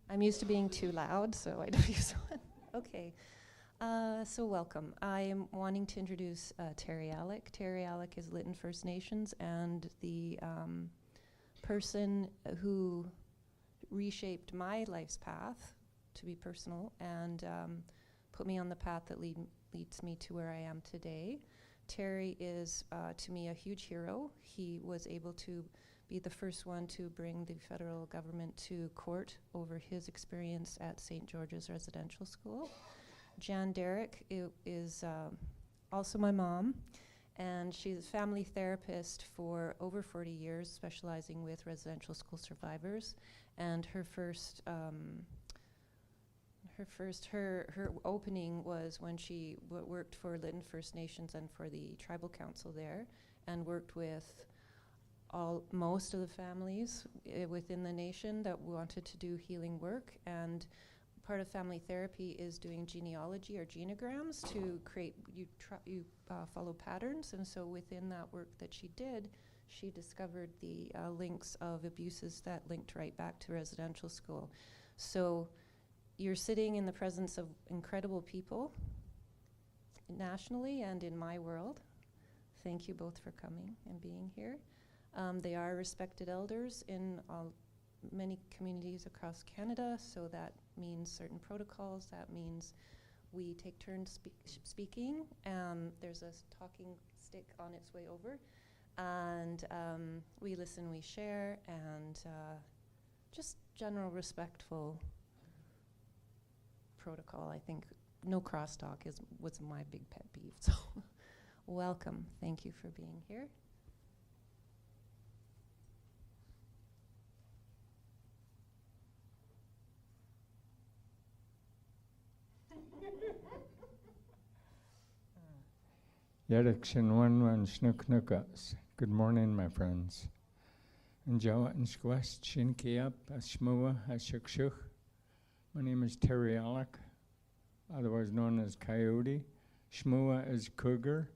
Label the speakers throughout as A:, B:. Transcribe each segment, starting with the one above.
A: I'm used to being too loud, so I don't use one. Okay. So welcome. I am wanting to introduce Terry Alec. Terry Alec is Lytton First Nations and the person who reshaped my life's path, to be personal, and put me on the path that leads me to where I am today. Terry is, to me, a huge hero. He was able to be the first one to bring the federal government to court over his experience at St. George's Residential School. Jan Derrick is also my mom, and she's a family therapist for over 40 years, specializing with residential school survivors. And her opening was when she worked for Lytton First Nations and for the tribal council there, and worked with most of the families within the nation that wanted to do healing work. And part of family therapy is doing genealogy or genograms to create, you follow patterns. And so within that work that she did, she discovered the links of abuses that linked right back to residential school. So you're sitting in the presence of incredible people nationally and in my world. Thank you both for coming and being here. They are respected elders in many communities across Canada, so that means certain protocols. That means we take turns speaking. There's a talking stick on its way over. And we listen, we share, and just general respectful protocol. I think no crosstalk was my big pet peeve. So welcome. Thank you for being here.
B: Good morning, my friends. My name is Terry Alec, otherwise known as Coyote. Shmua is cougar.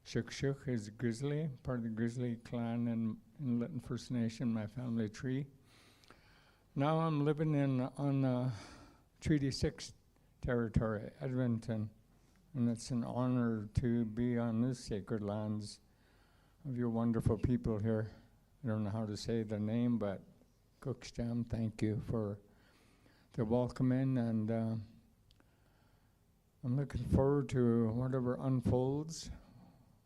B: Shukshuk is grizzly, part of the grizzly clan in Lytton First Nation, my family tree. Now I'm living on Treaty 6 territory, Edmonton, and it's an honor to be on this sacred lands of your wonderful people here. I don't know how to say the name, but Cooksjam, thank you for the welcoming, and I'm looking forward to whatever unfolds,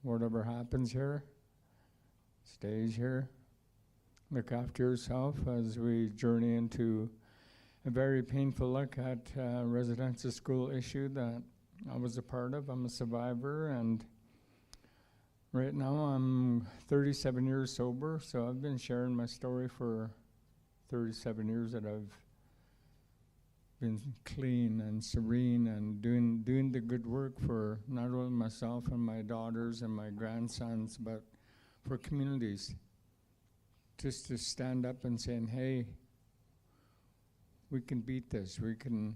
B: whatever happens here, stays here. Look after yourself as we journey into a very painful look at residential school issue that I was a part of. I'm a survivor, and right now I'm 37 years sober, so I've been sharing my story for 37 years that I've been clean and serene and doing the good work for not only myself and my daughters and my grandsons, but for communities. Just to stand up and saying, hey, we can beat this, we can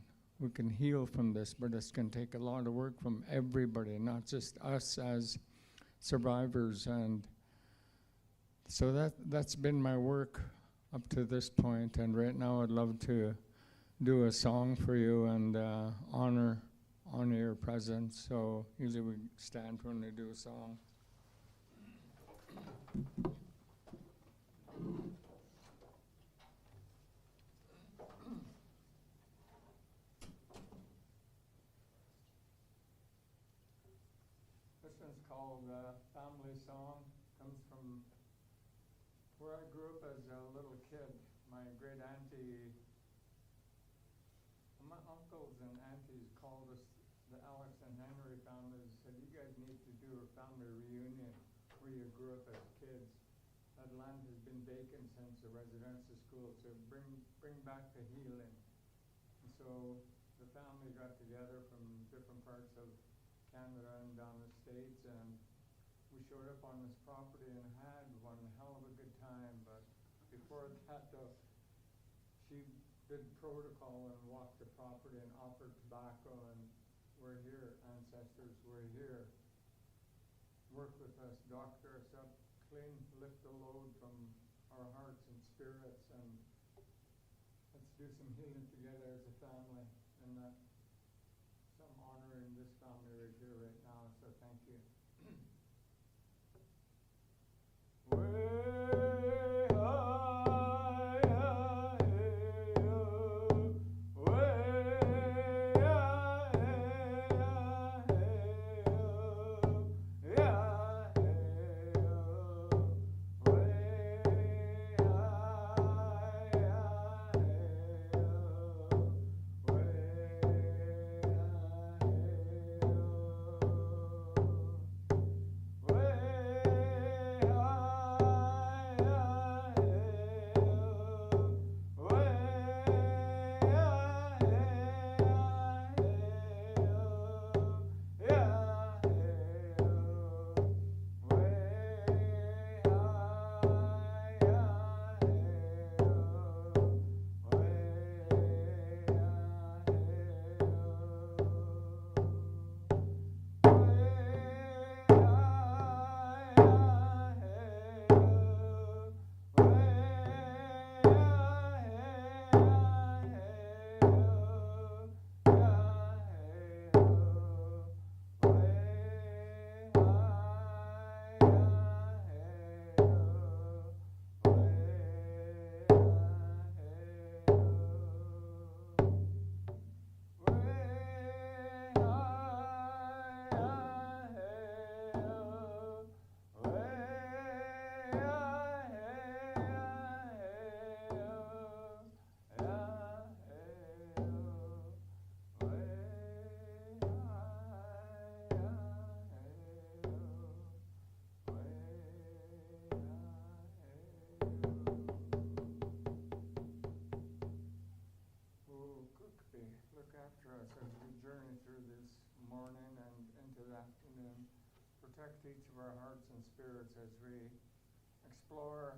B: heal from this, but it's going to take a lot of work from everybody, not just us as survivors. And so that's been my work up to this point, and right now I'd love to do a song for you and honor your presence. So usually we stand when they do a song. This one's called Family Song. Comes from where I grew up as a little kid. My great auntie, my uncles and aunties called us the Alex and Henry families, said, you guys need to do a family reunion where you grew up as kids. That land has been vacant since the residential school, so bring back the healing. And so the family got together from different parts of Canada and down the States, and we showed up on this property and had one hell of a good time. But before that, though, she did protocol and walked the property and offered tobacco, and we're here, ancestors, we're here. Work with us, doctor us up, clean, lift the load from our hearts and spirits, and let's do some healing together as a family, and so I'm honoring this family right here, right now, so thank you. Look after us as we journey through this morning and into the afternoon. Protect each of our hearts and spirits as we explore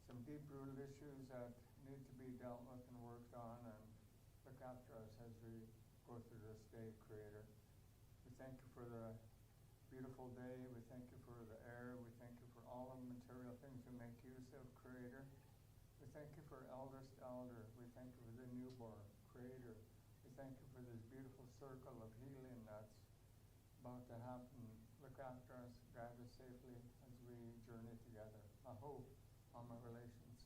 B: some deep-rooted issues that need to be dealt with and worked on, and look after us as we go through this day, Creator. We thank you for the beautiful day. We thank you for the air. We thank you for all the material things we make use of, Creator. We thank you for eldest elder. We thank you for the newborn, Creator. We thank you for this beautiful circle of healing that's about to happen. Look after us, guide us safely as we journey together. I hope on my relations.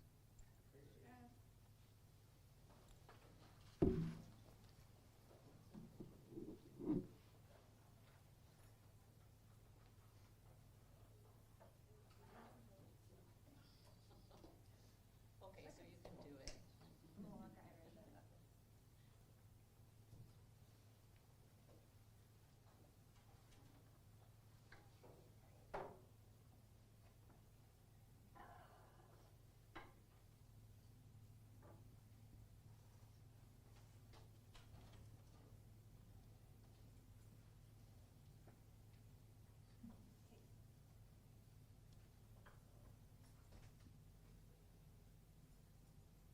C: Okay, so you can do it.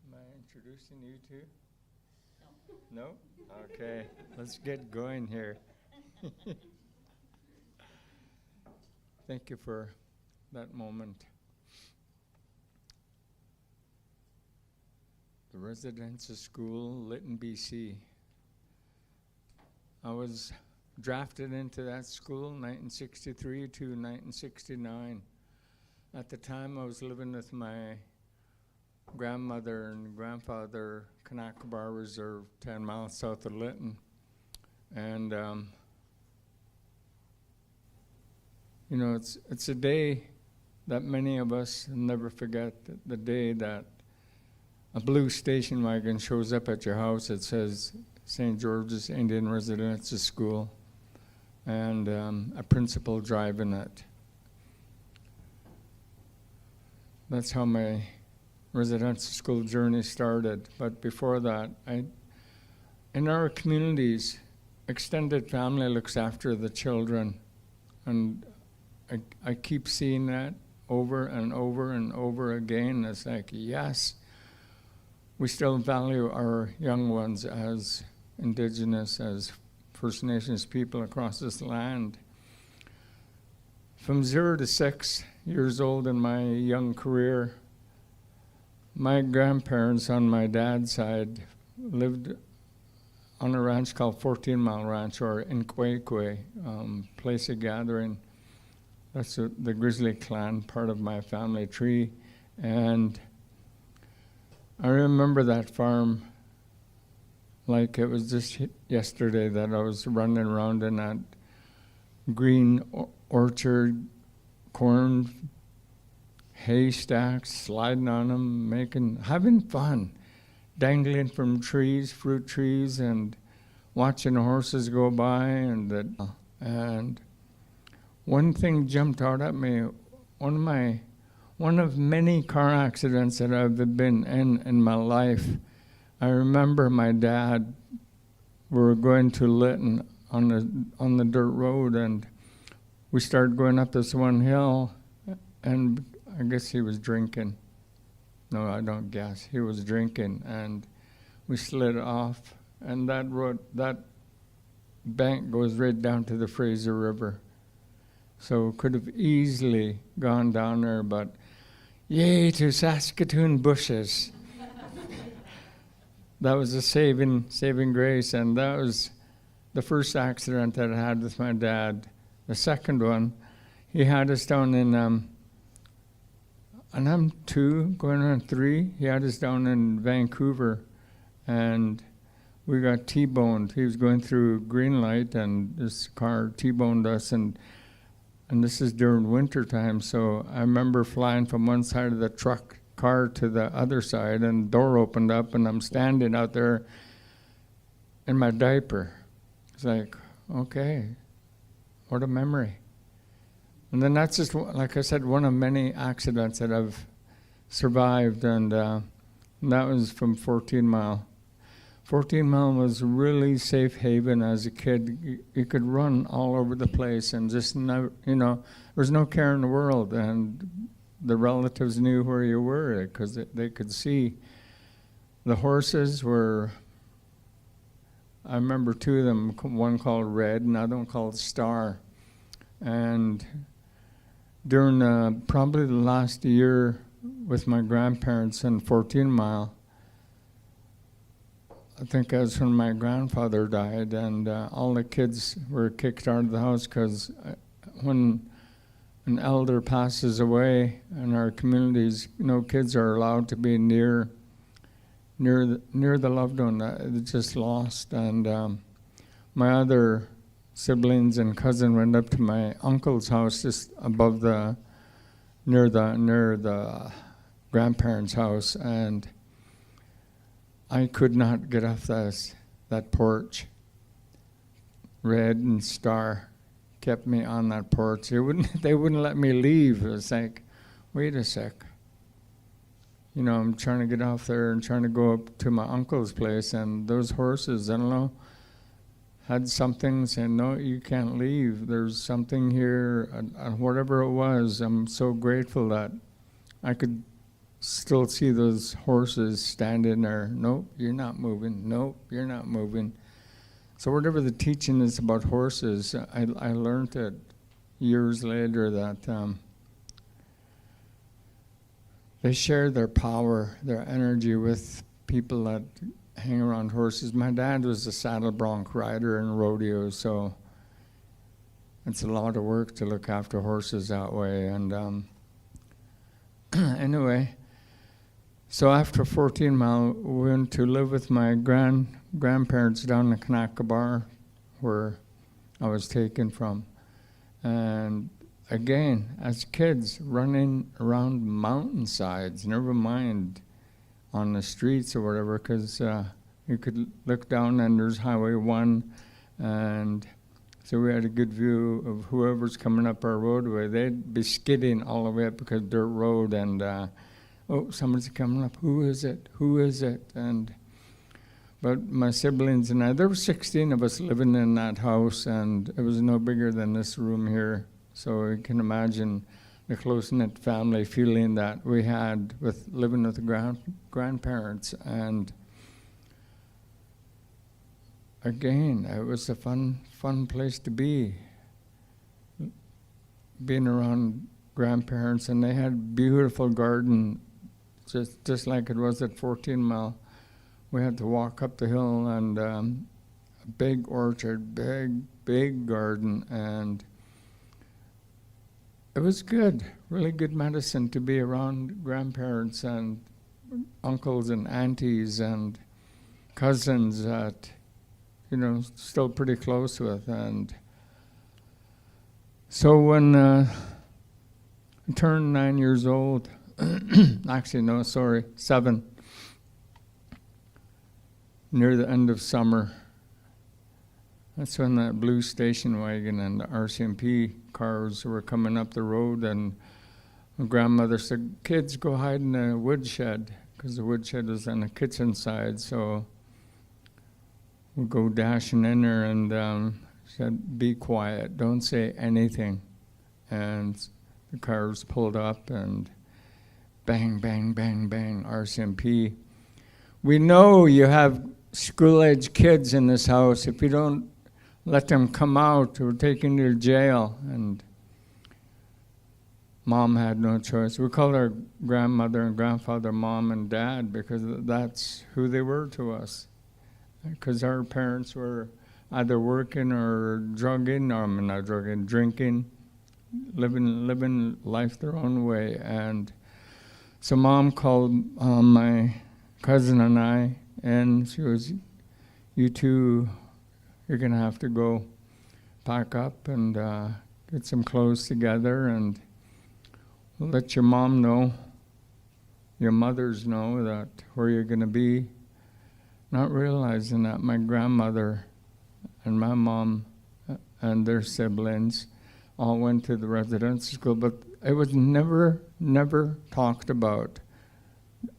B: Am I introducing you two? No? Okay, let's get going here. Thank you for that moment. The residential school, Lytton, BC. I was drafted into that school 1963 to 1969. At the time, I was living with my grandmother and grandfather, Kanakabar Reserve, 10 miles south of Lytton. And, you know, it's a day that many of us never forget, the day that a blue station wagon shows up at your house. It says St. George's Indian Residential School, and a principal driving it. That's how my residential school journey started. But before that, in our communities, extended family looks after the children, and I keep seeing that over and over and over again. It's like, yes, we still value our young ones as Indigenous, as First Nations people across this land. From 0 to 6 years old in my young career, my grandparents on my dad's side lived on a ranch called 14 Mile Ranch, or in Kwekwe, place of gathering. That's the Grizzly clan, part of my family tree. And I remember that farm like it was just yesterday, that I was running around in that green orchard, corn haystacks, sliding on them, having fun, dangling from trees, fruit trees, and watching the horses go by. And one thing jumped out at me. One of many car accidents that I've been in my life. I remember my dad. We were going to Lytton on the dirt road, and we started going up this one hill, and I guess he was drinking. No, I don't guess. He was drinking, and we slid off, and that bank goes right down to the Fraser River. So could have easily gone down there, but yay to Saskatoon bushes. That was a saving grace, and that was the first accident that I had with my dad. The second one, he had us down in, and I'm 2, going on 3, he had us down in Vancouver, and we got T-boned. He was going through green light, and this car T-boned us, and this is during winter time, so I remember flying from one side of the car to the other side, and the door opened up, and I'm standing out there in my diaper. It's like, okay, what a memory. And then that's just, like I said, one of many accidents that I've survived, and that was from 14 Mile. 14 Mile was really safe haven as a kid. You could run all over the place and just never, there was no care in the world, and the relatives knew where you were because they could see. The horses were, I remember 2 of them, one called Red, another one called Star. And during probably the last year with my grandparents in 14 Mile, I think that's when my grandfather died, and all the kids were kicked out of the house because when an elder passes away in our communities, kids are allowed to be near the loved one that they just lost. And my other siblings and cousin went up to my uncle's house just above near the grandparents' house, and I could not get off that porch. Red and Star kept me on that porch. They wouldn't let me leave. It was like, wait a sec. I'm trying to get off there and trying to go up to my uncle's place, and those horses, I don't know, had something saying, no, you can't leave. There's something here, and whatever it was, I'm so grateful that I could still see those horses standing there. Nope, you're not moving. Nope, you're not moving. So whatever the teaching is about horses, I learned it years later that they share their power, their energy with people that hang around horses. My dad was a saddle bronc rider in rodeo, so it's a lot of work to look after horses that way. And anyway, so after 14 Mile, we went to live with my grandparents down in Kanakabar, where I was taken from. And again, as kids, running around mountainsides, never mind on the streets or whatever, because you could look down and there's Highway 1, and so we had a good view of whoever's coming up our roadway. They'd be skidding all the way up because dirt road, and oh, somebody's coming up. Who is it? Who is it? But my siblings and I, there were 16 of us living in that house, and it was no bigger than this room here. So you can imagine the close-knit family feeling that we had with living with the grandparents. And again, it was a fun place to be, being around grandparents, and they had beautiful garden just like it was at 14 Mile. We had to walk up the hill, and a big orchard, big garden, and it was good, really good medicine to be around grandparents and uncles and aunties and cousins that, still pretty close with. And so when I turned 9 years old, actually, no, sorry, 7, near the end of summer, that's when that blue station wagon and the RCMP cars were coming up the road, and my grandmother said, "Kids, go hide in the woodshed," because the woodshed was on the kitchen side. So we'd go dashing in there, and said, "Be quiet, don't say anything." And the cars pulled up, and bang, bang, bang, bang, RCMP. "We know you have school-age kids in this house. If you don't let them come out, we're taking you to jail." And Mom had no choice. We called our grandmother and grandfather Mom and Dad because that's who they were to us. Because our parents were either working or drinking, living life their own way. And so Mom called my cousin and I, and she was, "You two, you're going to have to go pack up and get some clothes together, and we'll let your mom know, your mothers know that where you're going to be." Not realizing that my grandmother and my mom and their siblings all went to the residential school, but it was never talked about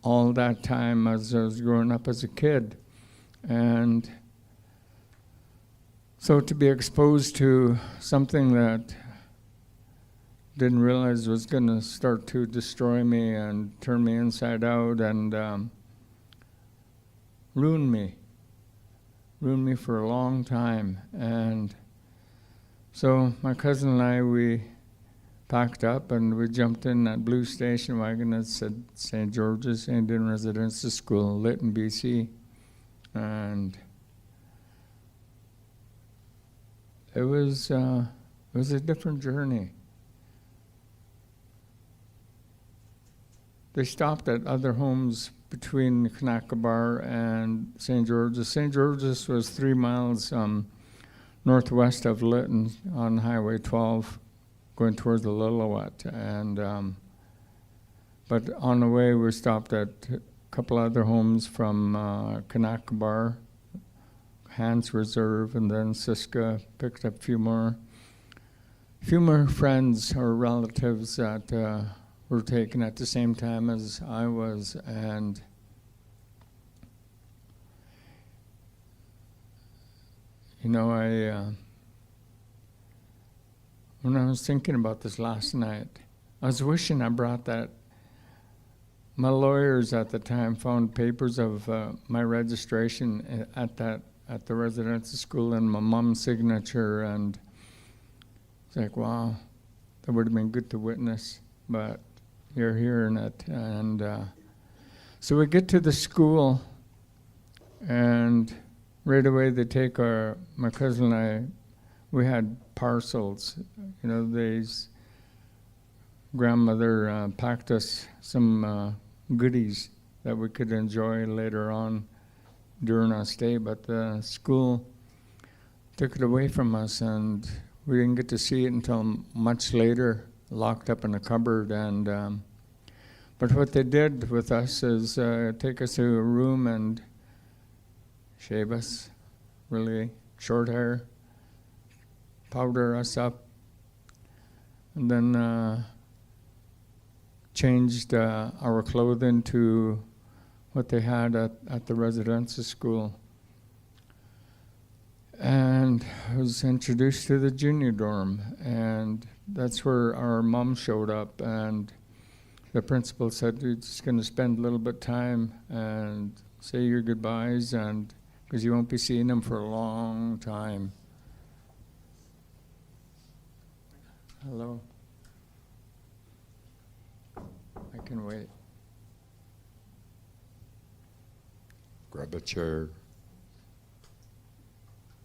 B: all that time as I was growing up as a kid. And so to be exposed to something that didn't realize was going to start to destroy me and turn me inside out and ruin me for a long time. And so my cousin and I, we packed up and we jumped in that blue station wagon that said St. George's Indian Residential School, Lytton, BC. And it was a different journey. They stopped at other homes between Kanakabar and St. George's. St. George's was 3 miles northwest of Lytton on Highway 12, going towards the Lillooet. And but on the way, we stopped at a couple other homes from Kanakabar, Hans Reserve, and then Siska. Picked up a few more friends or relatives that were taken at the same time as I was. And when I was thinking about this last night, I was wishing I brought that. My lawyers at the time found papers of my registration at the residential school and my mom's signature, and it's like, wow, that would have been good to witness, but you're hearing it. And so we get to the school, and right away they take my cousin and I, we had parcels. These grandmother packed us some goodies that we could enjoy later on during our stay, but the school took it away from us, and we didn't get to see it until much later, locked up in a cupboard. And but what they did with us is take us to a room and shave us, really short hair, powder us up, and then changed our clothing to what they had at the residential school. And I was introduced to the junior dorm, and that's where our mom showed up, and the principal said, "You're just going to spend a little bit of time and say your goodbyes, and because you won't be seeing them for a long time." Hello? I can wait. grab a chair,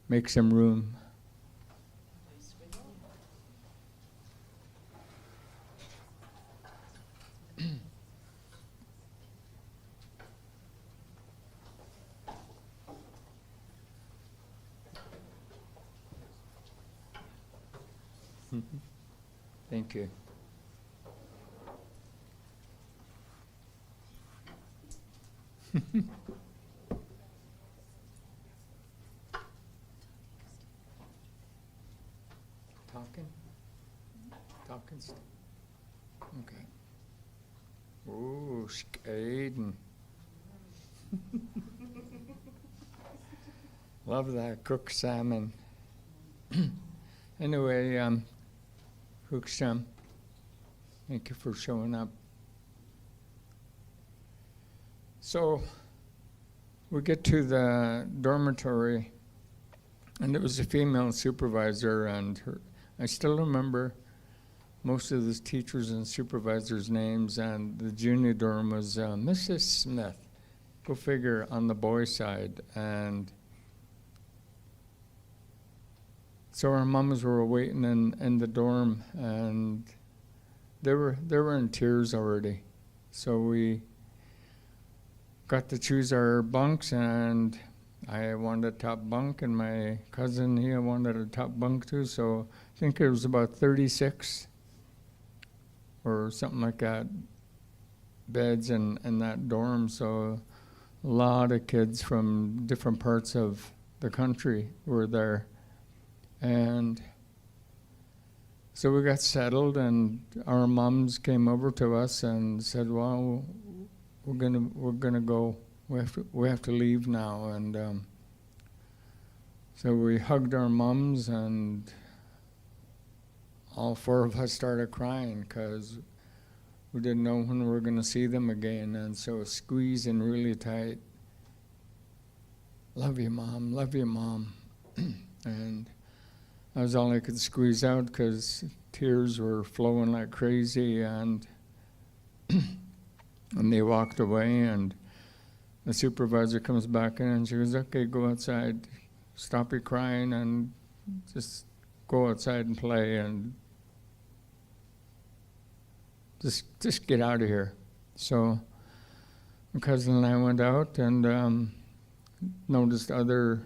B: make some room. Thank you. Talking? Talking stuff? Okay. Ooh, skating. Love that cooked salmon. Anyway, Hooksham, thank you for showing up. So we get to the dormitory, and there was a female supervisor, and I still remember most of the teachers and supervisors' names, and the junior dorm was Mrs. Smith, go figure, on the boys' side. And so our mums were waiting in the dorm, and they were in tears already. So we got to choose our bunks, and I wanted a top bunk, and my cousin, he wanted a top bunk too. So I think it was about 36 or something like that beds in that dorm. So a lot of kids from different parts of the country were there. And so we got settled, and our mums came over to us and said, well, we're gonna go. We have to leave now. And so we hugged our mums, and all four of us started crying because we didn't know when we were going to see them again. And so squeezing really tight. Love you, Mom. Love you, Mom. And that was all I could squeeze out because tears were flowing like crazy. And and they walked away, and the supervisor comes back in, and she goes, okay, go outside. Stop your crying and just go outside and play, and just get out of here. So my cousin and I went out and noticed other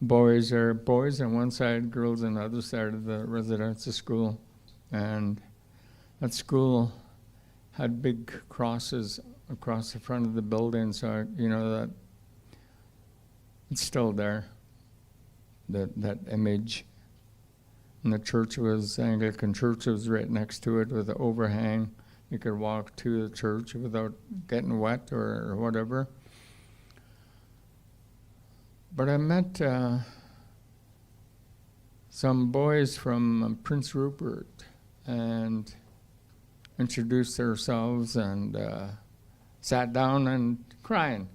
B: boys on one side, girls on the other side of the residential school. And that school had big crosses across the front of the building, so that it's still there, that image. And the church Anglican church was right next to it with an overhang. You could walk to the church without getting wet or whatever. But I met some boys from Prince Rupert and introduced ourselves and sat down and crying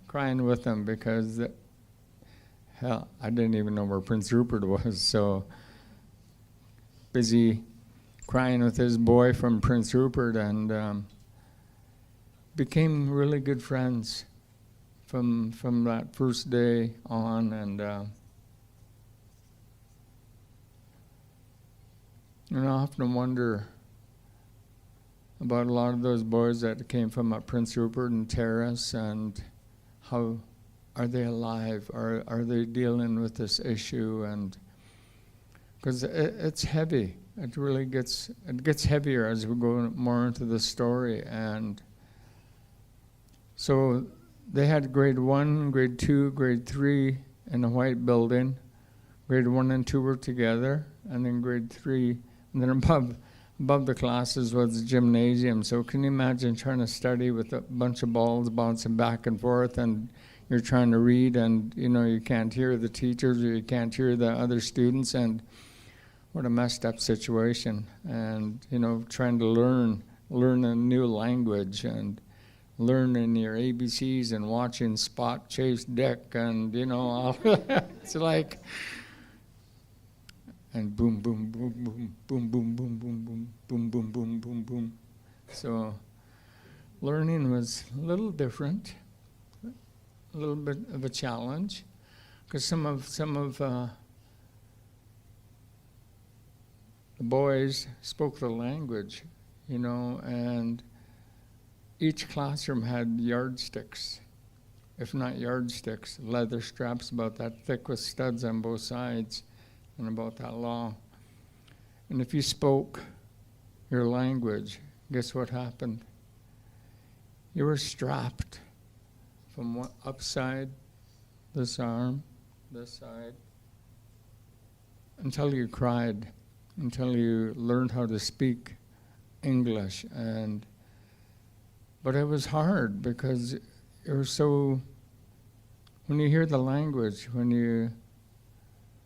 B: with them because, hell, I didn't even know where Prince Rupert was, so busy crying with his boy from Prince Rupert, and became really good friends from that first day on. And I often wonder about a lot of those boys that came from Prince Rupert and Terrace, and how are they alive? Are they dealing with this issue? And because it's heavy. It really gets heavier as we go more into the story. And so they had grade 1, grade 2, grade 3 in a white building. Grade 1 and 2 were together, and then grade 3, and then above the classes was the gymnasium. So can you imagine trying to study with a bunch of balls bouncing back and forth, and you're trying to read, and you can't hear the teachers, or you can't hear the other students, and what a messed up situation. And trying to learn a new language, and learning your ABCs, and watching Spot chase Dick, and all it's like, and boom, boom, boom, boom, boom, boom, boom, boom, boom, boom, boom, boom, boom, boom. So learning was a little different. a little bit of a challenge, because some of the boys spoke the language, and each classroom had yardsticks, if not yardsticks, leather straps about that thick with studs on both sides and about that long. And if you spoke your language, guess what happened? You were strapped from one upside, this arm, this side, until you cried, until you learned how to speak English. But it was hard because you're so, when you hear the language, when you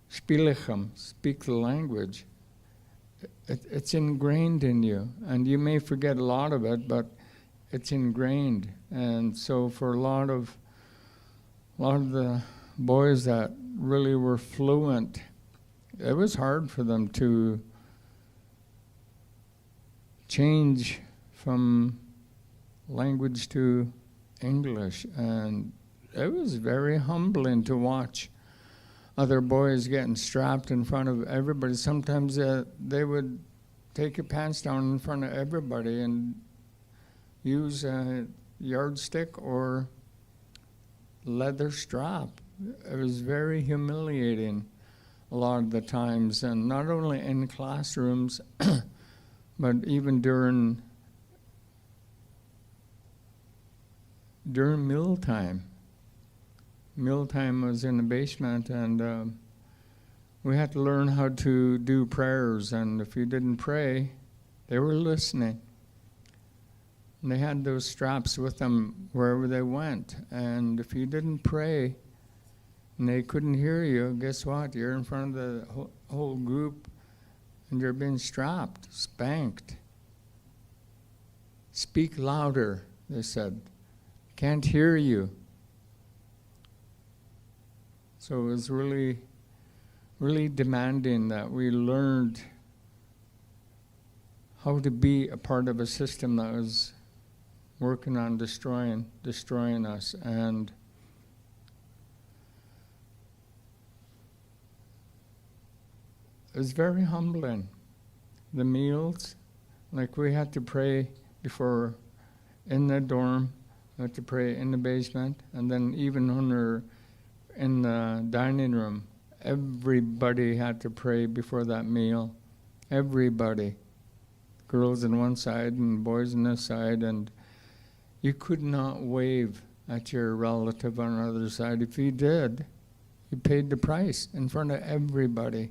B: speak the language, it's ingrained in you. And you may forget a lot of it, but it's ingrained. And so for a lot of the boys that really were fluent, it was hard for them to change from language to English. And it was very humbling to watch other boys getting strapped in front of everybody. Sometimes they would take your pants down in front of everybody and use a yardstick or leather strap. It was very humiliating a lot of the times, and not only in classrooms, but even during mealtime. Mealtime was in the basement, and we had to learn how to do prayers, and if you didn't pray, they were listening. And they had those straps with them wherever they went, and if you didn't pray and they couldn't hear you, guess what? You're in front of the whole group and you're being strapped, spanked. Speak louder, they said. Can't hear you. So it was really, really demanding that we learned how to be a part of a system that was working on destroying us. And it was very humbling. The meals, like we had to pray before in the dorm, we had to pray in the basement, and then even when we were in the dining room, everybody had to pray before that meal. Everybody. Girls on one side and boys on this side, and you could not wave at your relative on the other side. If you did, you paid the price in front of everybody.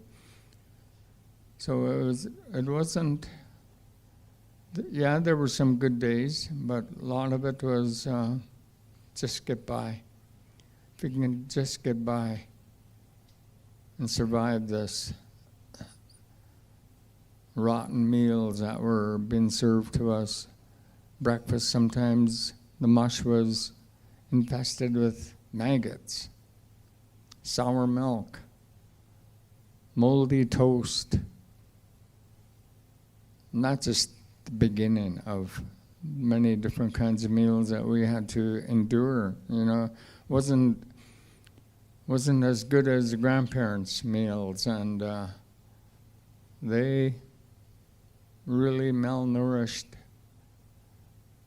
B: So it wasn't, yeah, there were some good days, but a lot of it was just get by. If you can just get by and survive this rotten meals that were being served to us. Breakfast, sometimes the mush was infested with maggots, sour milk, moldy toast. Not just the beginning of many different kinds of meals that we had to endure. Wasn't as good as the grandparents' meals, and they really malnourished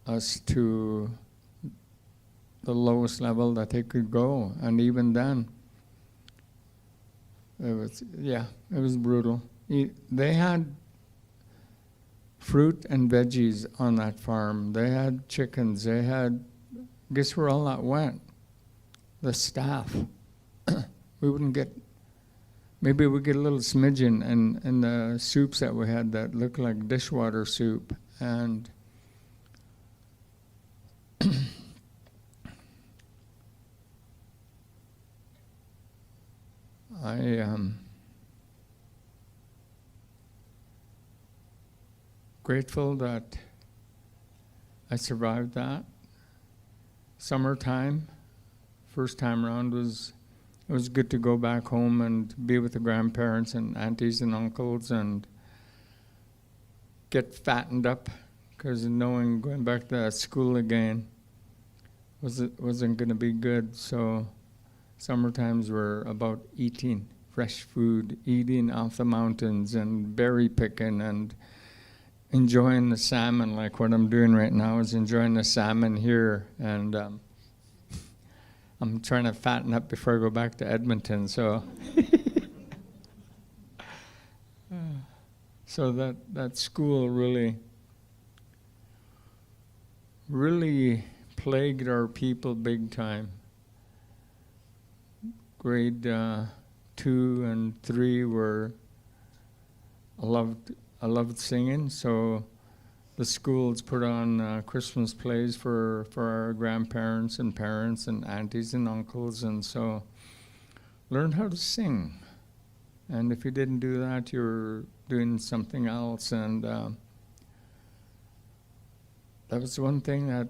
B: us to the lowest level that they could go. And even then, it was brutal. They had fruit and veggies on that farm. They had chickens. They had, guess where all that went? The staff. We wouldn't get, maybe we'd get a little smidgen in the soups that we had that looked like dishwater soup. And I grateful that I survived that. Summertime, first time around, it was good to go back home and be with the grandparents and aunties and uncles and get fattened up, because knowing going back to school again wasn't going to be good. So summer times were about eating fresh food, eating off the mountains, and berry picking, and enjoying the salmon. Like what I'm doing right now is enjoying the salmon here, and I'm trying to fatten up before I go back to Edmonton. So, so that school really plagued our people big time. Grade 2 and 3 were I loved singing, so the schools put on Christmas plays for our grandparents and parents and aunties and uncles, and so learned how to sing. And if you didn't do that, you were doing something else. And that was one thing that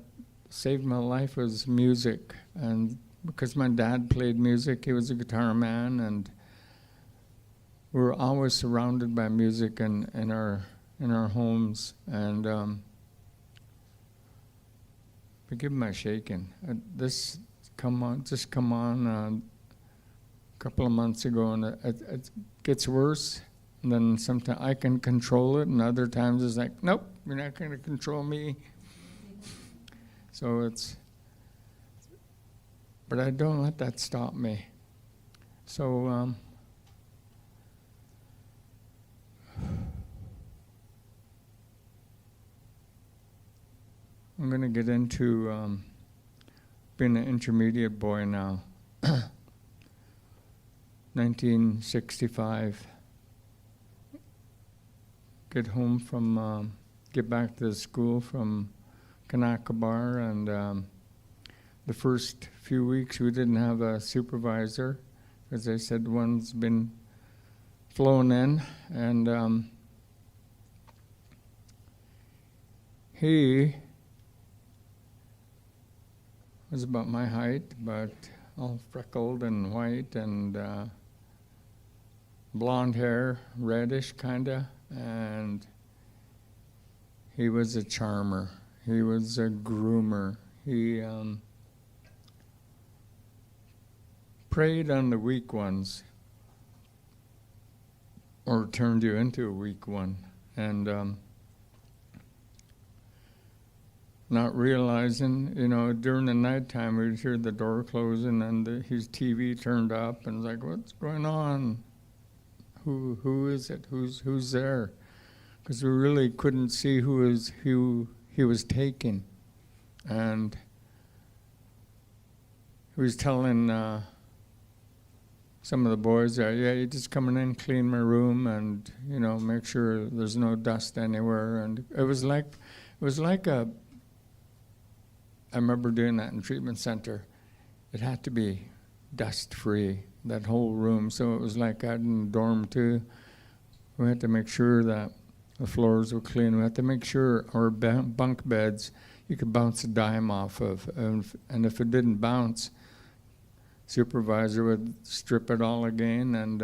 B: saved my life, was music. And because my dad played music, he was a guitar man, and we were always surrounded by music in our homes. And forgive my shaking. This just come on a couple of months ago, and it gets worse. And then sometimes I can control it, and other times it's like, nope, you're not going to control me. So but I don't let that stop me. So I'm going to get into being an intermediate boy now. 1965. Get back to the school from Kanakabar, and the first few weeks we didn't have a supervisor, as I said, one's been flown in, and he was about my height, but all freckled and white and blonde hair, reddish kinda, and he was a charmer. He was a groomer. He preyed on the weak ones, or turned you into a weak one, and not realizing, during the nighttime we'd hear the door closing and his TV turned up, and like, what's going on? Who is it? Who's there? Because we really couldn't see who he was taking, and he was telling some of the boys there, yeah, you're just coming in, clean my room, and make sure there's no dust anywhere. And it was like I remember doing that in treatment center. It had to be dust free, that whole room. So it was like that in dorm too. We had to make sure that the floors were clean. We had to make sure our bunk beds, you could bounce a dime off of. And if it didn't bounce, supervisor would strip it all again, and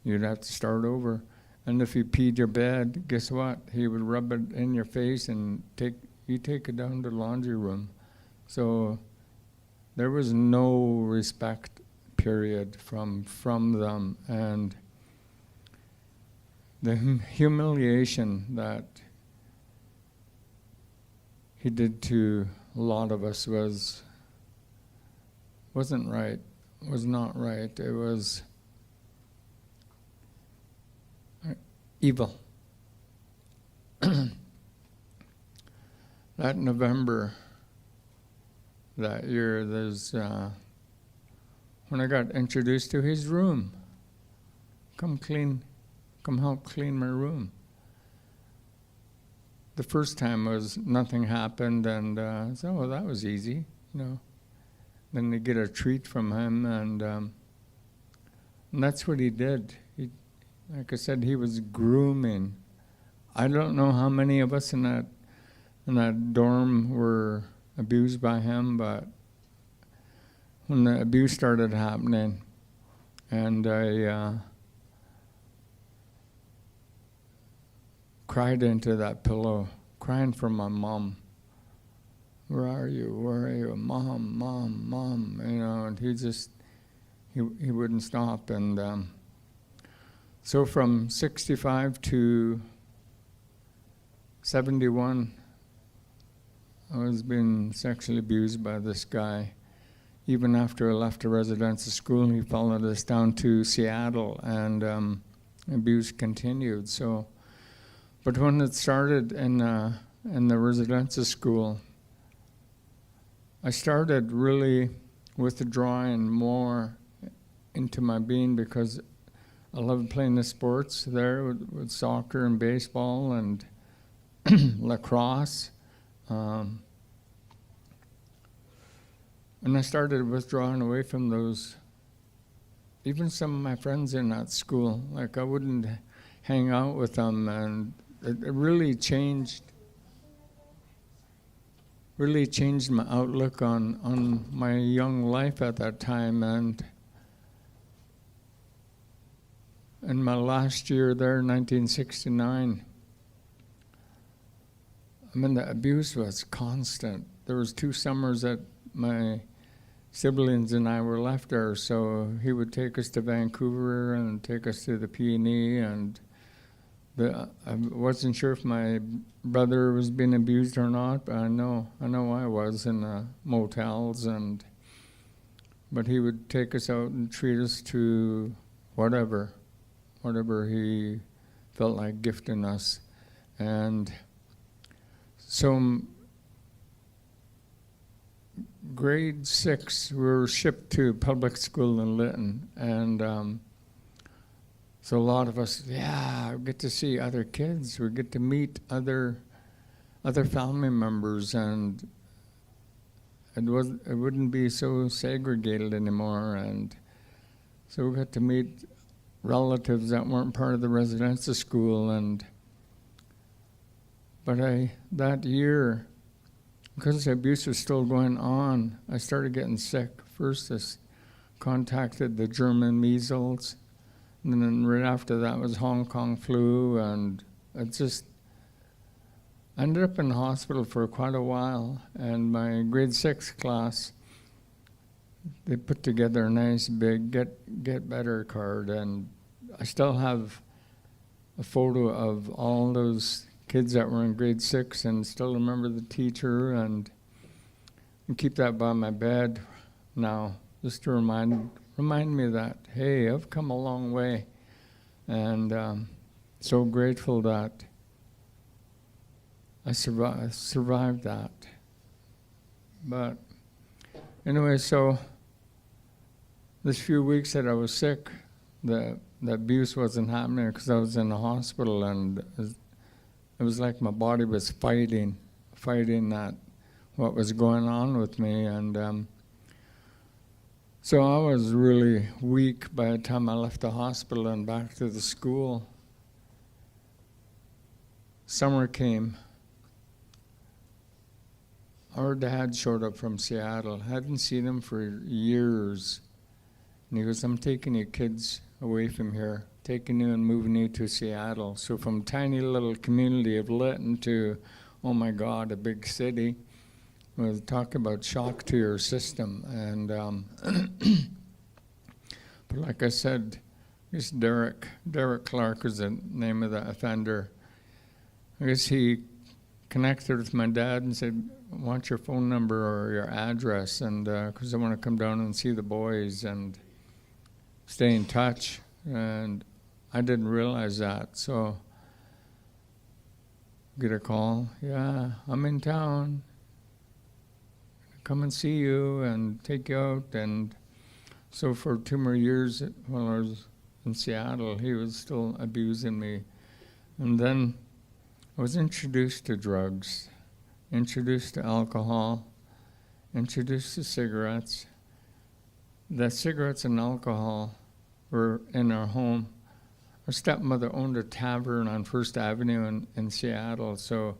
B: you'd have to start over. And if you peed your bed, guess what? He would rub it in your face and take it down to the laundry room. So there was no respect, period, from them. And the humiliation that he did to a lot of us wasn't right, was not right. It was evil. That November that year, when I got introduced to his room, come help clean my room. The first time was nothing happened, and so well, that was easy, Then they get a treat from him, and that's what he did. Like I said, he was grooming. I don't know how many of us in that dorm were abused by him, but when the abuse started happening, and I cried into that pillow, crying for my mom. We where are you? Where are you? Mom, mom, mom, you know, and he wouldn't stop. And so from 65 to 71, I was being sexually abused by this guy. Even after I left the residential school, he followed us down to Seattle, and abuse continued. So, but when it started in the residential school, I started really withdrawing more into my being because I loved playing the sports there with soccer and baseball and lacrosse. And I started withdrawing away from those. Even some of my friends in that school, like I wouldn't hang out with them, and it really changed my outlook on my young life at that time. And in my last year there, 1969, I mean, the abuse was constant. There was 2 summers that my siblings and I were left there, so he would take us to Vancouver and take us to the P&E, and I wasn't sure if my brother was being abused or not, but I know I was in motels, but he would take us out and treat us to whatever he felt like gifting us. And so grade 6, we were shipped to public school in Lytton, and so a lot of us, we get to see other kids, we get to meet other family members, and it wouldn't be so segregated anymore. And so we got to meet relatives that weren't part of the residential school. But that year, because the abuse was still going on, I started getting sick. First, I contacted the German measles, and then right after that was Hong Kong flu, and I ended up in the hospital for quite a while. And my grade 6 class, they put together a nice big get better card, and I still have a photo of all those kids that were in grade 6, and still remember the teacher, and keep that by my bed now, just to remind me that, hey, I've come a long way, and so grateful that I survived that. But anyway, so this few weeks that I was sick, the abuse wasn't happening because I was in the hospital, and it was like my body was fighting that, what was going on with me. And so I was really weak by the time I left the hospital and back to the school. Summer came. Our dad showed up from Seattle. Hadn't seen him for years. And he goes, I'm taking you kids away from here, taking you and moving you to Seattle. So from tiny little community of Lytton to, oh my God, a big city. We'll talk about shock to your system. And but like I said, this Derek Clark is the name of the offender. I guess he connected with my dad and said, I want your phone number or your address, and because I want to come down and see the boys and stay in touch. And I didn't realize that, so get a call. Yeah, I'm in town. Come and see you and take you out. And so for 2 more years while I was in Seattle, he was still abusing me. And then I was introduced to drugs, introduced to alcohol, introduced to cigarettes. The cigarettes and alcohol were in our home. Our stepmother owned a tavern on First Avenue in Seattle, so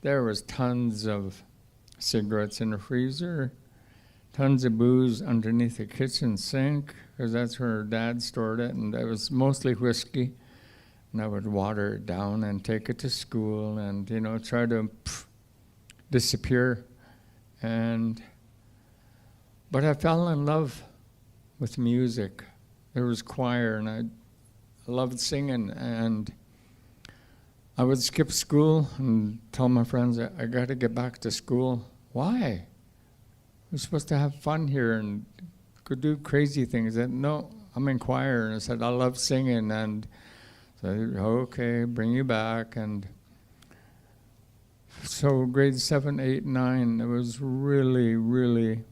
B: there was tons of cigarettes in the freezer, tons of booze underneath the kitchen sink, because that's where her dad stored it, and it was mostly whiskey. And I would water it down and take it to school and, try to disappear But I fell in love with music. There was choir, and I loved singing, and I would skip school and tell my friends, I got to get back to school. Why? We're supposed to have fun here and go do crazy things. And no, I'm in choir. And I said, I love singing. And so, okay, bring you back. And so grade 7, 8, 9, it was really, really,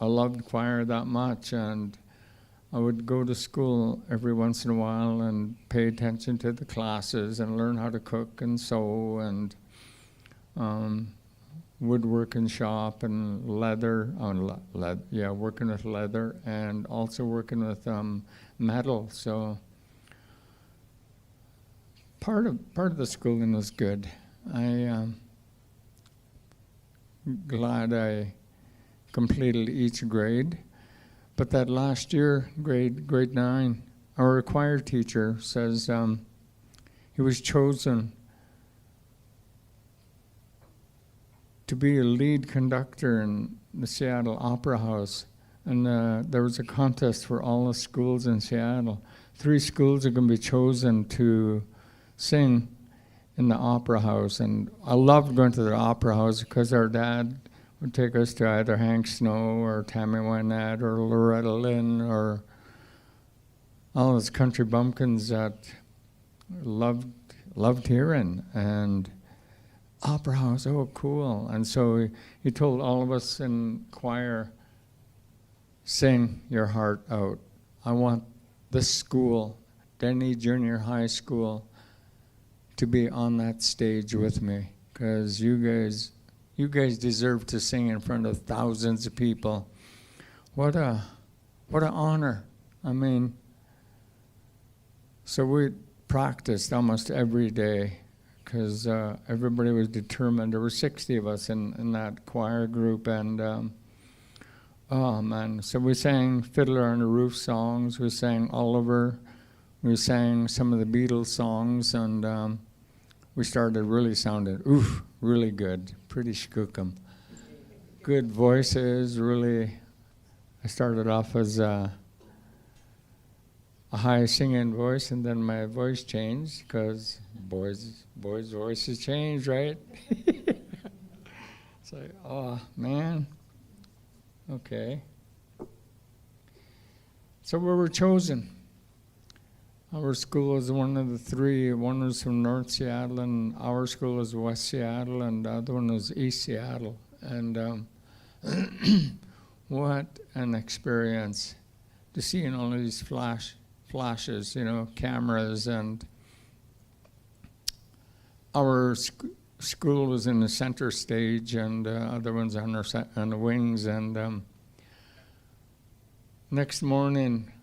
B: I loved choir that much. And I would go to school every once in a while and pay attention to the classes and learn how to cook and sew and woodworking shop and leather, working with leather and also working with metal. So part of the schooling was good. Glad I completed each grade. But that last year, grade 9, our choir teacher says he was chosen to be a lead conductor in the Seattle Opera House. And there was a contest for all the schools in Seattle. 3 schools are going to be chosen to sing in the Opera House. And I loved going to the Opera House because our dad would take us to either Hank Snow or Tammy Wynette or Loretta Lynn or all those country bumpkins that loved hearing. And Opera House, oh, cool. And so he told all of us in choir, sing your heart out. I want this school, Denny Junior High School, to be on that stage with me, because you guys deserve to sing in front of thousands of people. What an honor. I mean, so we practiced almost every day because everybody was determined. There were 60 of us in that choir group, and oh man, so we sang Fiddler on the Roof songs, we sang Oliver, we sang some of the Beatles songs, and we started really sounding, really good, pretty skookum. Good voices, really. I started off as a high singing voice, and then my voice changed because boys' voices change, right? It's like, oh man, okay. So we were chosen. Our school was one of the 3. One was from North Seattle, and our school was West Seattle, and the other one was East Seattle. And what an experience to see all of these flashes, cameras. And our school was in the center stage, and other ones on the wings. And next morning,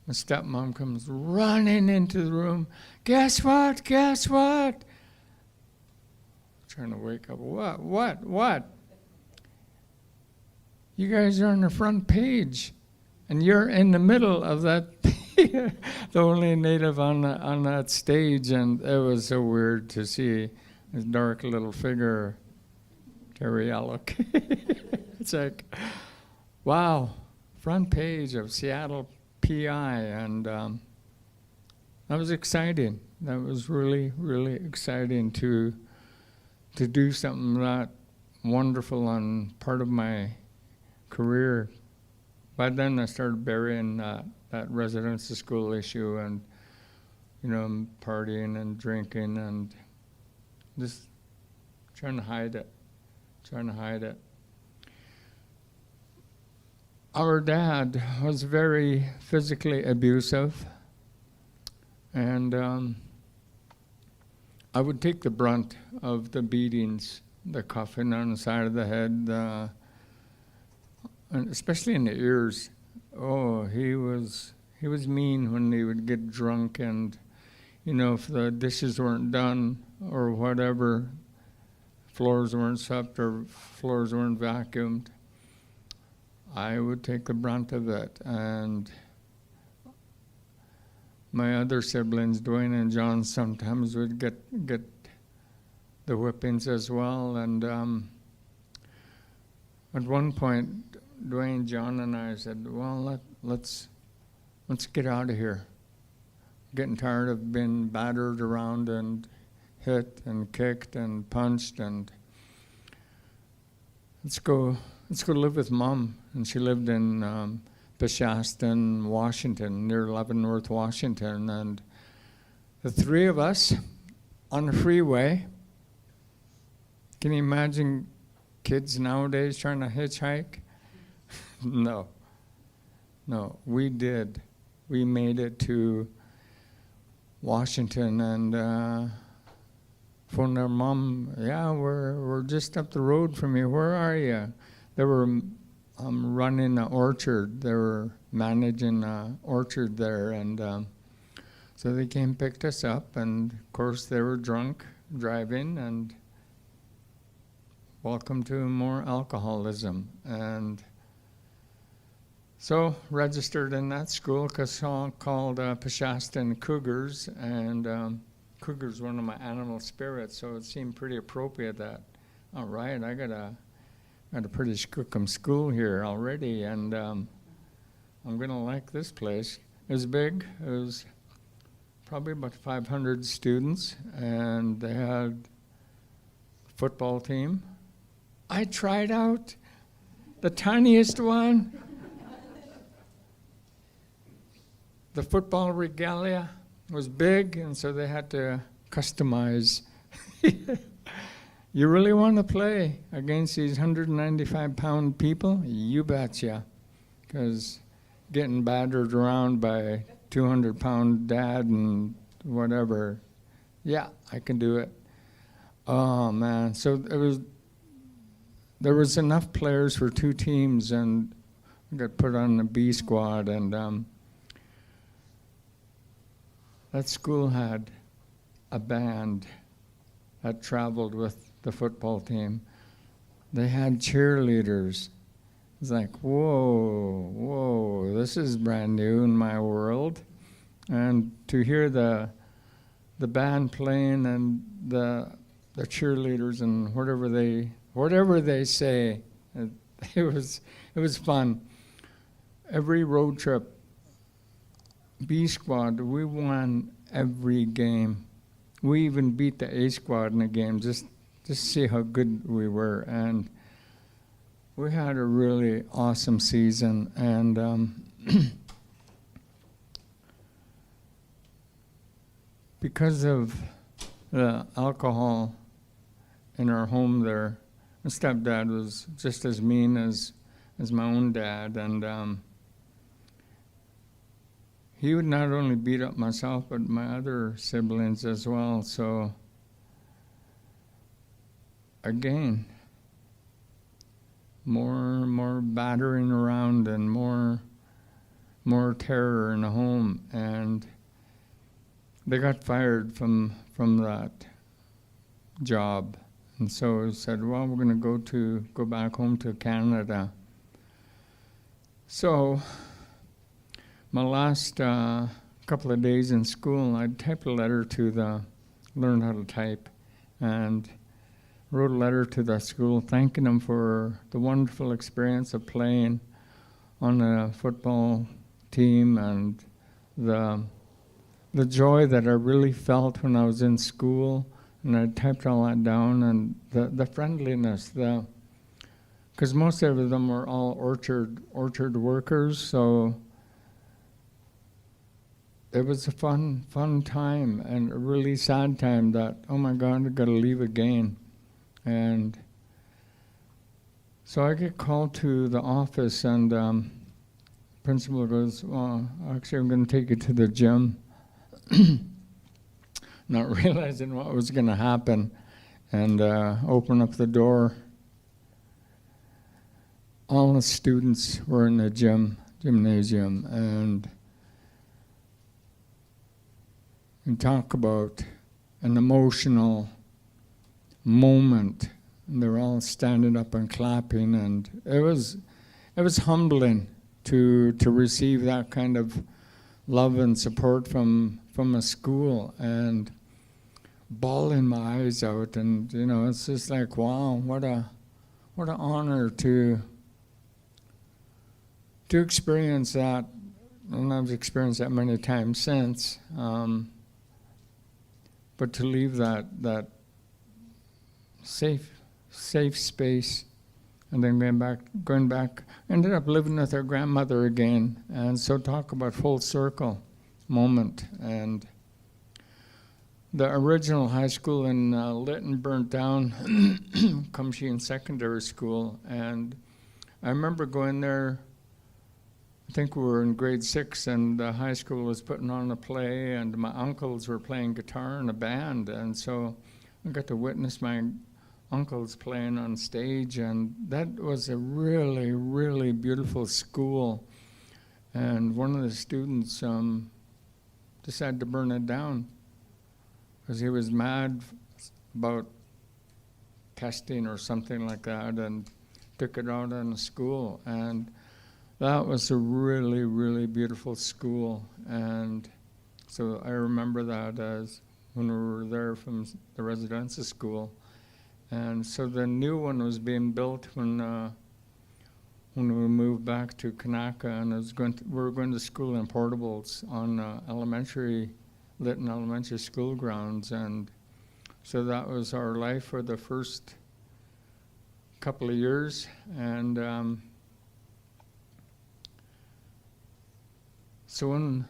B: my stepmom comes running into the room. Guess what? Guess what? Trying to wake up. What? You guys are on the front page, and you're in the middle of that, the only native on that stage, and it was so weird to see this dark little figure, Terry Alec. It's like, wow, front page of Seattle PI, and that was exciting. That was really, really exciting to do something that wonderful on part of my career. By then I started burying that residence school issue, and partying and drinking and just trying to hide it. Our dad was very physically abusive, and I would take the brunt of the beatings, the cuffing on the side of the head, and especially in the ears. Oh, he was mean when he would get drunk, and if the dishes weren't done or whatever, floors weren't swept or floors weren't vacuumed, I would take the brunt of it. And my other siblings, Dwayne and John, sometimes would get the whippings as well. And at one point, Dwayne, John, and I said, well, let's get out of here. Getting tired of being battered around and hit and kicked and punched, and let's go live with Mom. And she lived in Peshastin, Washington, near Leavenworth, Washington. And the three of us on the freeway. Can you imagine kids nowadays trying to hitchhike? No, we did. We made it to Washington and phoned our mom. Yeah, we're just up the road from you. Where are you? They were running an orchard. They were managing an orchard there, and so they came, picked us up, and of course they were drunk driving, and welcome to more alcoholism. And so registered in that school called Peshastin Cougars, and Cougar's one of my animal spirits, so it seemed pretty appropriate that, all right, I got a pretty skookum school here already, and I'm gonna like this place. It was big. It was probably about 500 students, and they had a football team. I tried out the tiniest one. The football regalia was big, and so they had to customize. You really want to play against these 195-pound people? You betcha. Because getting battered around by 200-pound dad and whatever, yeah, I can do it. Oh, man. So there was enough players for two teams, and I got put on the B squad, and that school had a band that traveled with the football team. They had cheerleaders. It's like, whoa, this is brand new in my world. And to hear the band playing and the cheerleaders and whatever they say, it was fun. Every road trip, B squad, we won every game. We even beat the A squad in a game just to see how good we were. And we had a really awesome season. And because of the alcohol in our home there, my stepdad was just as mean as my own dad. And he would not only beat up myself, but my other siblings as well. So, again, more battering around and more terror in the home. And they got fired from that job. And so I said, well, we're going to go back home to Canada. So my last couple of days in school, I typed a letter learned how to type, and wrote a letter to the school thanking them for the wonderful experience of playing on a football team and the joy that I really felt when I was in school. And I typed all that down, and the friendliness, because most of them were all orchard workers, so it was a fun time and a really sad time that, oh my God, I've got to leave again. And so I get called to the office, and principal goes, well, actually I'm going to take you to the gym. Not realizing what was going to happen, and open up the door. All the students were in the gymnasium, and talk about an emotional moment. And they were all standing up and clapping, and it was humbling to receive that kind of love and support from a school, and bawling my eyes out. And it's just like, wow, what what an honor to experience that, and I've experienced that many times since. But to leave that safe space, and then going back, ended up living with our grandmother again, and so talk about full circle moment. And the original high school in Lytton burnt down, Cumsheen Secondary School, and I remember going there. I think we were in grade 6, and the high school was putting on a play, and my uncles were playing guitar in a band, and so I got to witness my uncles playing on stage, and that was a really, really beautiful school. And one of the students decided to burn it down because he was mad about testing or something like that, and took it out on the school. And that was a really, really beautiful school. And so I remember that as when we were there from the residential school. And so the new one was being built when we moved back to Kanaka, and we were going to school in portables on Lytton Elementary School grounds. And so that was our life for the first couple of years. And so when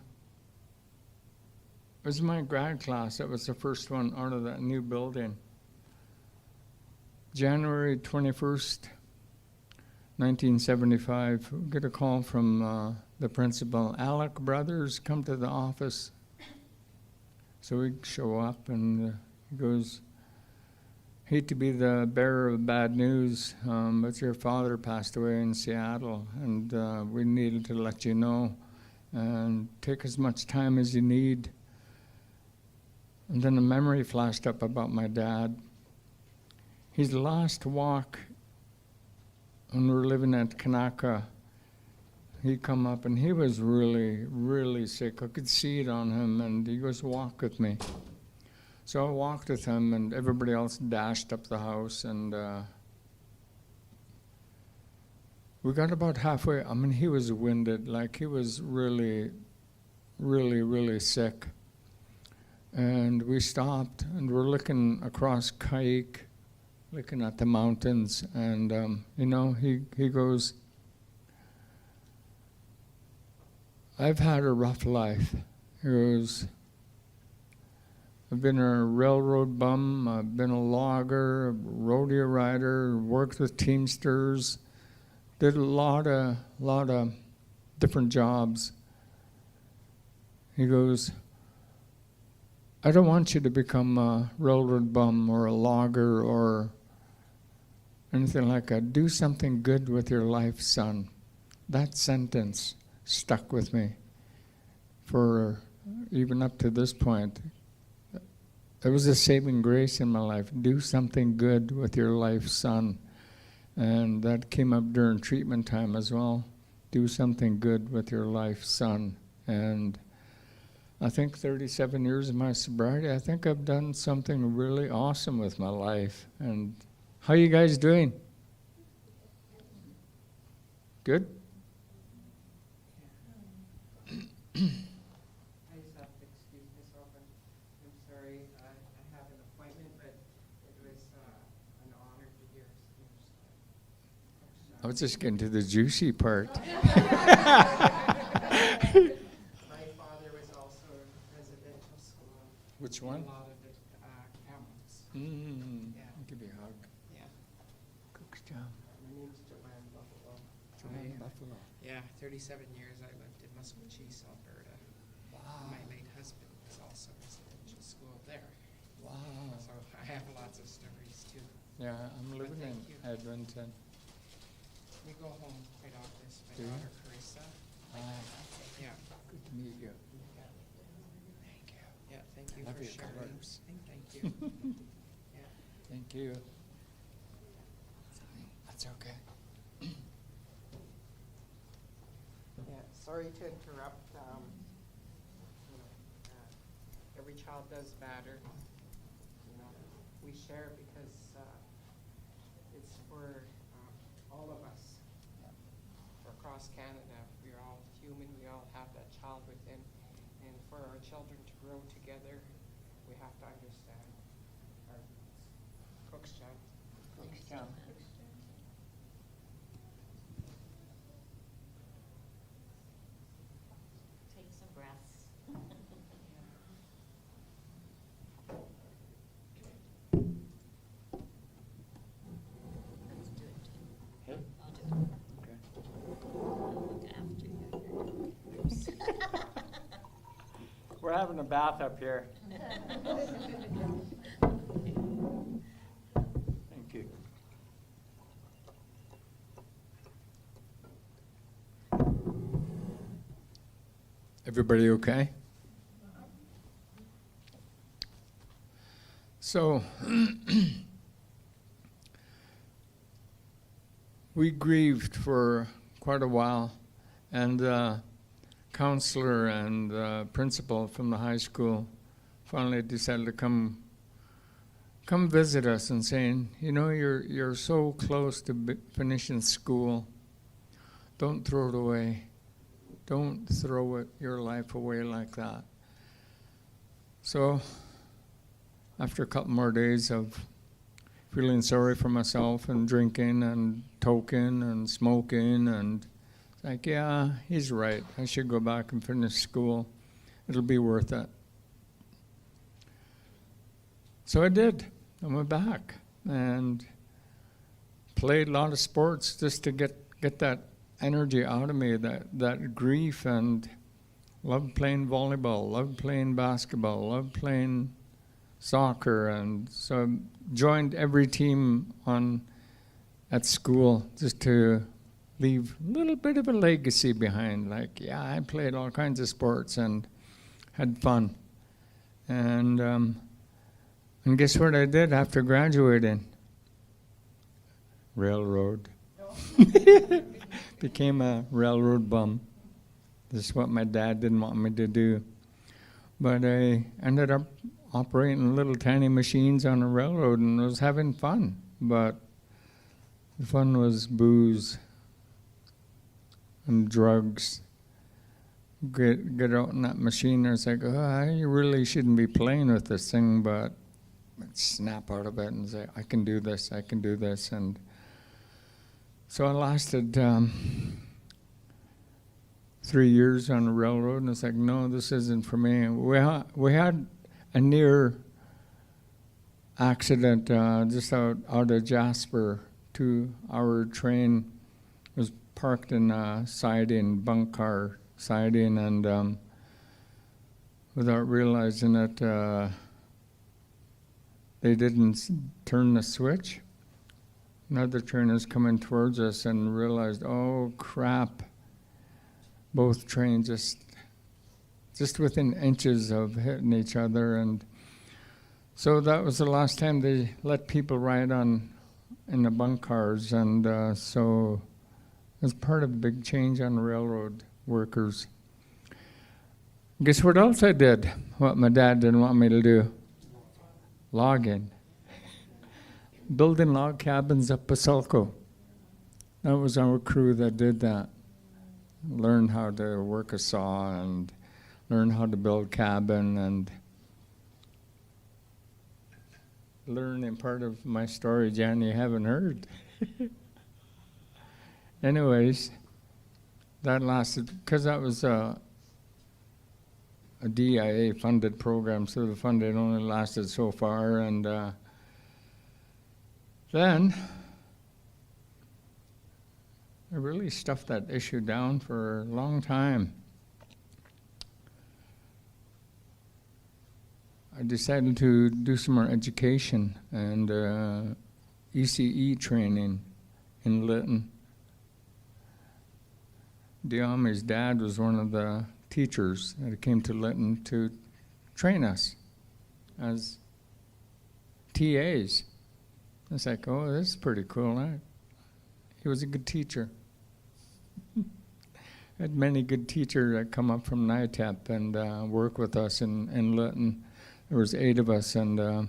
B: it was my grad class, that was the first one out of that new building. January 21st, 1975, we get a call from the principal, Alec Brothers, come to the office. So we show up, and he goes, hate to be the bearer of bad news, but your father passed away in Seattle, and we needed to let you know, and take as much time as you need. And then a memory flashed up about my dad. His last walk, when we were living at Kanaka, he'd come up, and he was really, really sick. I could see it on him, and he goes, walk with me. So I walked with him, and everybody else dashed up the house, and we got about halfway. I mean, he was winded, like he was really, really, really sick. And we stopped, and we're looking across Kaik, looking at the mountains, and he goes, I've had a rough life. He goes, I've been a railroad bum, I've been a logger, a rodeo rider, worked with Teamsters, did a lot of different jobs. He goes, I don't want you to become a railroad bum or a logger or anything like that. Do something good with your life, son. That sentence stuck with me for even up to this point. There was a saving grace in my life. Do something good with your life, son. And that came up during treatment time as well. Do something good with your life, son. And I think 37 years of my sobriety, I think I've done something really awesome with my life. And how you guys doing? Good?
D: I just have to excuse myself. I'm sorry. I have an appointment, but it was an honor to hear some
B: I was just getting to the juicy part.
D: My father was also a residential school.
B: Which
D: in
B: one?
D: A lot of the counties. Yeah.
B: I'll give you a hug.
D: Yeah.
B: Cook's job.
D: My name's Joanne Buffalo.
B: Joanne Buffalo.
D: Yeah, 37 years I lived in Musqueam, Alberta.
B: Wow.
D: My late husband was also residential school there.
B: Wow.
D: So I have lots of stories too.
B: Yeah, I'm living in
D: thank you.
B: Edmonton.
D: We go home quite often. My
B: Do you?
D: daughter Carissa. Yeah.
B: Good to meet you.
D: Thank you. Yeah, thank you
B: Love
D: for
B: your
D: sharing.
B: colors.
D: Thank you. Yeah.
B: Thank you. That's okay.
D: Yeah, sorry to interrupt. Every child does matter. We share because it's for across Canada. We're all human, we all have that child within. And for our children to grow together, we have to understand our roots. Cook's chant.
C: Cook's chant. Take some breaths. Let's do it.
E: Hey?
C: I'll do it.
E: Okay.
C: I'll look after you.
E: We're having a bath up here. Thank you.
B: Everybody okay? So, we grieved for quite a while, and the counselor and principal from the high school finally decided to come visit us and saying, you know, you're so close to finishing school. Don't throw it away. Don't throw your life away like that. So, after a couple more days of feeling sorry for myself and drinking and toking and smoking, and like, yeah, he's right. I should go back and finish school. It'll be worth it. So I did. I went back and played a lot of sports just to get that energy out of me, that grief, and loved playing volleyball, loved playing basketball, loved playing soccer, and so I joined every team at school just to leave a little bit of a legacy behind. Like, yeah, I played all kinds of sports and had fun. And guess what I did after graduating? Railroad. Became a railroad bum. This is what my dad didn't want me to do. But I ended up operating little tiny machines on a railroad and was having fun. But the fun was booze and drugs. Get out in that machine and it's like, oh, I really shouldn't be playing with this thing, but I'd snap out of it and say, I can do this. And so I lasted 3 years on the railroad, and it's like, no, this isn't for me. We had a near accident just out of Jasper. Our train was parked in a siding, bunk car siding, and without realizing it, they didn't turn the switch. Another train is coming towards us and realized, oh crap, both trains just within inches of hitting each other. And so that was the last time they let people ride in the bunk cars, and so it was part of a big change on railroad workers. Guess what else I did? What my dad didn't want me to do? Logging. Building log cabins up Pasulco. That was our crew that did that. Learned how to work a saw and learn how to build cabin, and learning part of my story, Jan, you haven't heard. Anyways, that lasted, because that was a DIA funded program, so the funding only lasted so far, and then I really stuffed that issue down for a long time. I decided to do some more education and ECE training in Lytton. Diami's dad was one of the teachers that came to Lytton to train us as TAs. It's like, oh, this is pretty cool. He was a good teacher. Had many good teachers that come up from NITEP and work with us in Lytton. There was 8 of us, and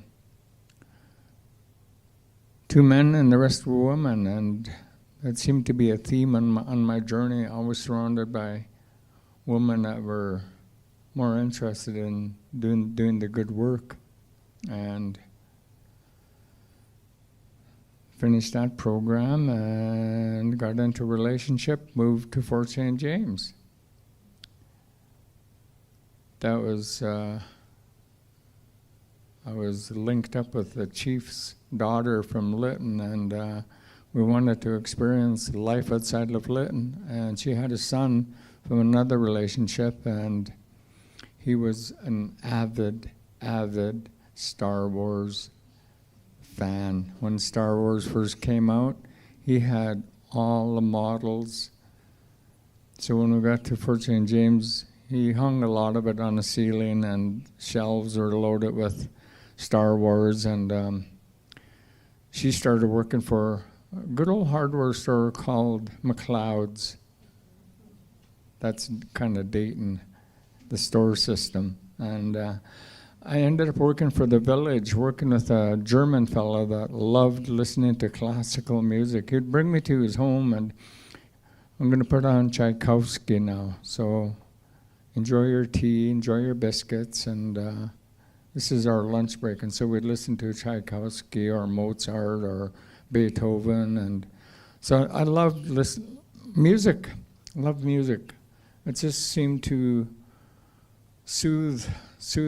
B: 2 men and the rest were women, and that seemed to be a theme on my journey. I was surrounded by women that were more interested in doing the good work, and finished that program and got into a relationship, moved to Fort St. James. That was, I was linked up with the chief's daughter from Lytton, and we wanted to experience life outside of Lytton. And she had a son from another relationship, and he was an avid Star Wars fan. When Star Wars first came out, he had all the models. So when we got to Fort St. James, he hung a lot of it on the ceiling, and shelves were loaded with Star Wars. And she started working for a good old hardware store called McLeod's. That's kind of dating the store system. And I ended up working for the village, working with a German fellow that loved listening to classical music. He'd bring me to his home, and I'm going to put on Tchaikovsky now. So enjoy your tea, enjoy your biscuits, and this is our lunch break. And so we'd listen to Tchaikovsky or Mozart or Beethoven. And so I loved music. Loved music. It just seemed to soothe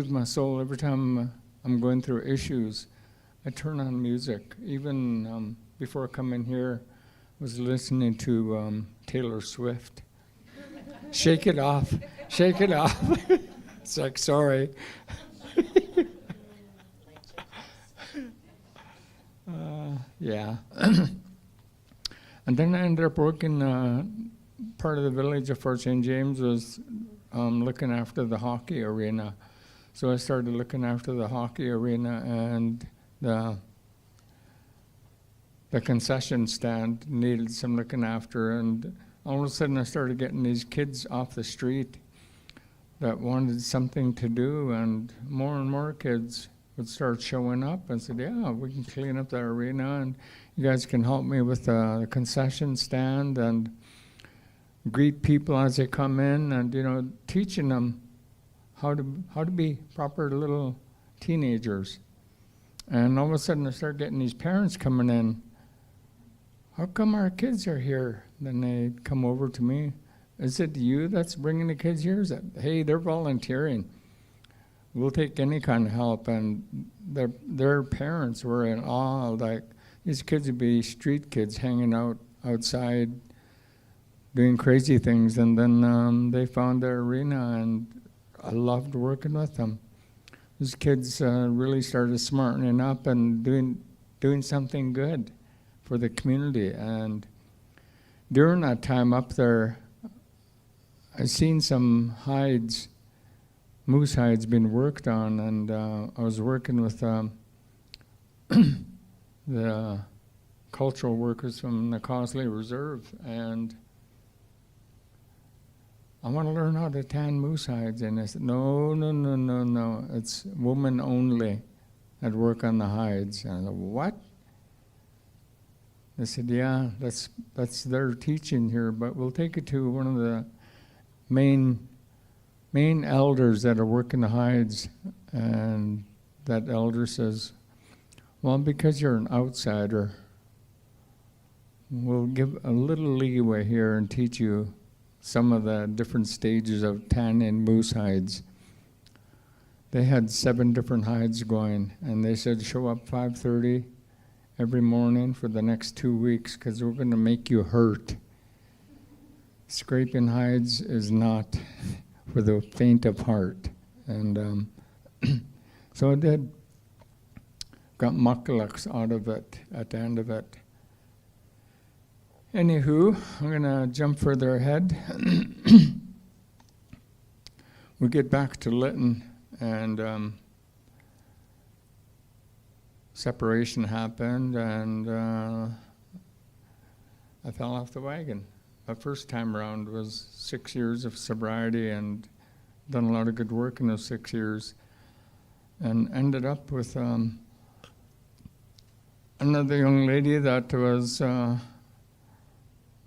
B: my soul. Every time I'm going through issues, I turn on music. Even before coming here, I was listening to Taylor Swift. Shake it off, shake it off. It's like, sorry. Yeah. And then I ended up working, part of the village of Fort St. James was looking after the hockey arena. So I started looking after the hockey arena, and the concession stand needed some looking after, and all of a sudden I started getting these kids off the street that wanted something to do, and more kids would start showing up and said, yeah, we can clean up the arena, and you guys can help me with the concession stand and greet people as they come in, and teaching them how to be proper little teenagers. And all of a sudden I start getting these parents coming in. How come our kids are here? Then they come over to me. Is it you that's bringing the kids here? Is that, hey, they're volunteering. We'll take any kind of help. And their parents were in awe. Like, these kids would be street kids hanging out outside doing crazy things. And then they found their arena, and I loved working with them. These kids really started smartening up and doing something good for the community. And during that time up there, I seen some hides, moose hides, being worked on, and I was working with the cultural workers from the Cosley Reserve, and I want to learn how to tan moose hides. And I said, no, it's women only that work on the hides. And I said, what? They said, yeah, that's their teaching here, but we'll take it to one of the main elders that are working the hides. And that elder says, well, because you're an outsider, we'll give a little leeway here and teach you some of the different stages of tanning moose hides. They had 7 different hides going, and they said, show up 5:30 every morning for the next 2 weeks, because we're going to make you hurt. Scraping hides is not for the faint of heart. And so I did. Got mucklucks out of it at the end of it. Anywho, I'm going to jump further ahead. We get back to Lytton, and separation happened, and I fell off the wagon. The first time around was 6 years of sobriety, and done a lot of good work in those 6 years, and ended up with another young lady that was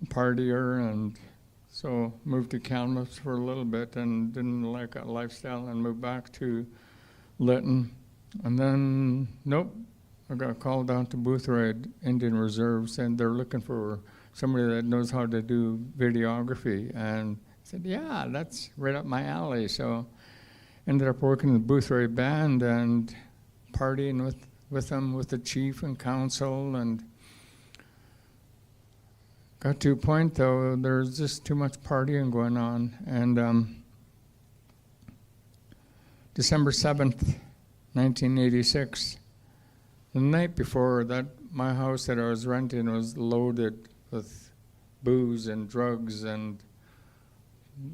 B: partier, and so moved to Kamloops for a little bit and didn't like that lifestyle and moved back to Lytton. And then, nope, I got called down to Boothroyd Indian Reserves, and they're looking for somebody that knows how to do videography. And I said, yeah, that's right up my alley. So ended up working in the Boothroyd band and partying with them, with the chief and council, and got to a point, though, there's just too much partying going on. And December 7th, 1986, the night before that, my house that I was renting was loaded with booze and drugs, and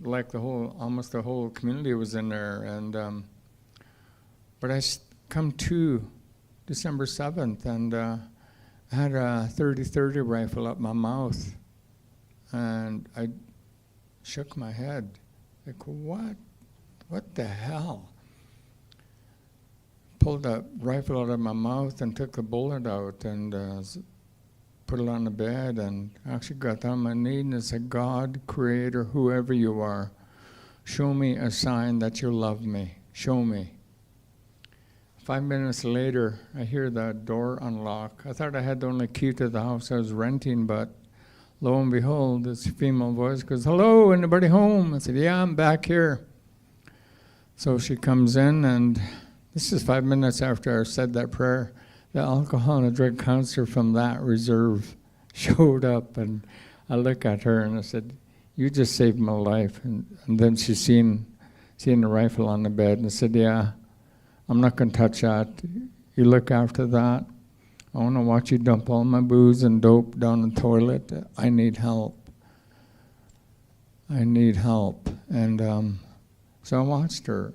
B: like almost the whole community was in there. And but I come to December 7th, and I had a 30-30 rifle up my mouth, and I shook my head, like, what the hell? Pulled that rifle out of my mouth and took the bullet out and put it on the bed, and actually got down on my knee and said, God, Creator, whoever you are, show me a sign that you love me. Show me. 5 minutes later, I hear the door unlock. I thought I had the only key to the house I was renting, but lo and behold, this female voice goes, hello, anybody home? I said, yeah, I'm back here. So she comes in, and this is 5 minutes after I said that prayer. The alcohol and drug counselor from that reserve showed up, and I look at her and I said, you just saved my life. And then she seen the rifle on the bed, and I said, yeah, I'm not going to touch that. You look after that. I want to watch you dump all my booze and dope down the toilet. I need help. I need help. And so I watched her.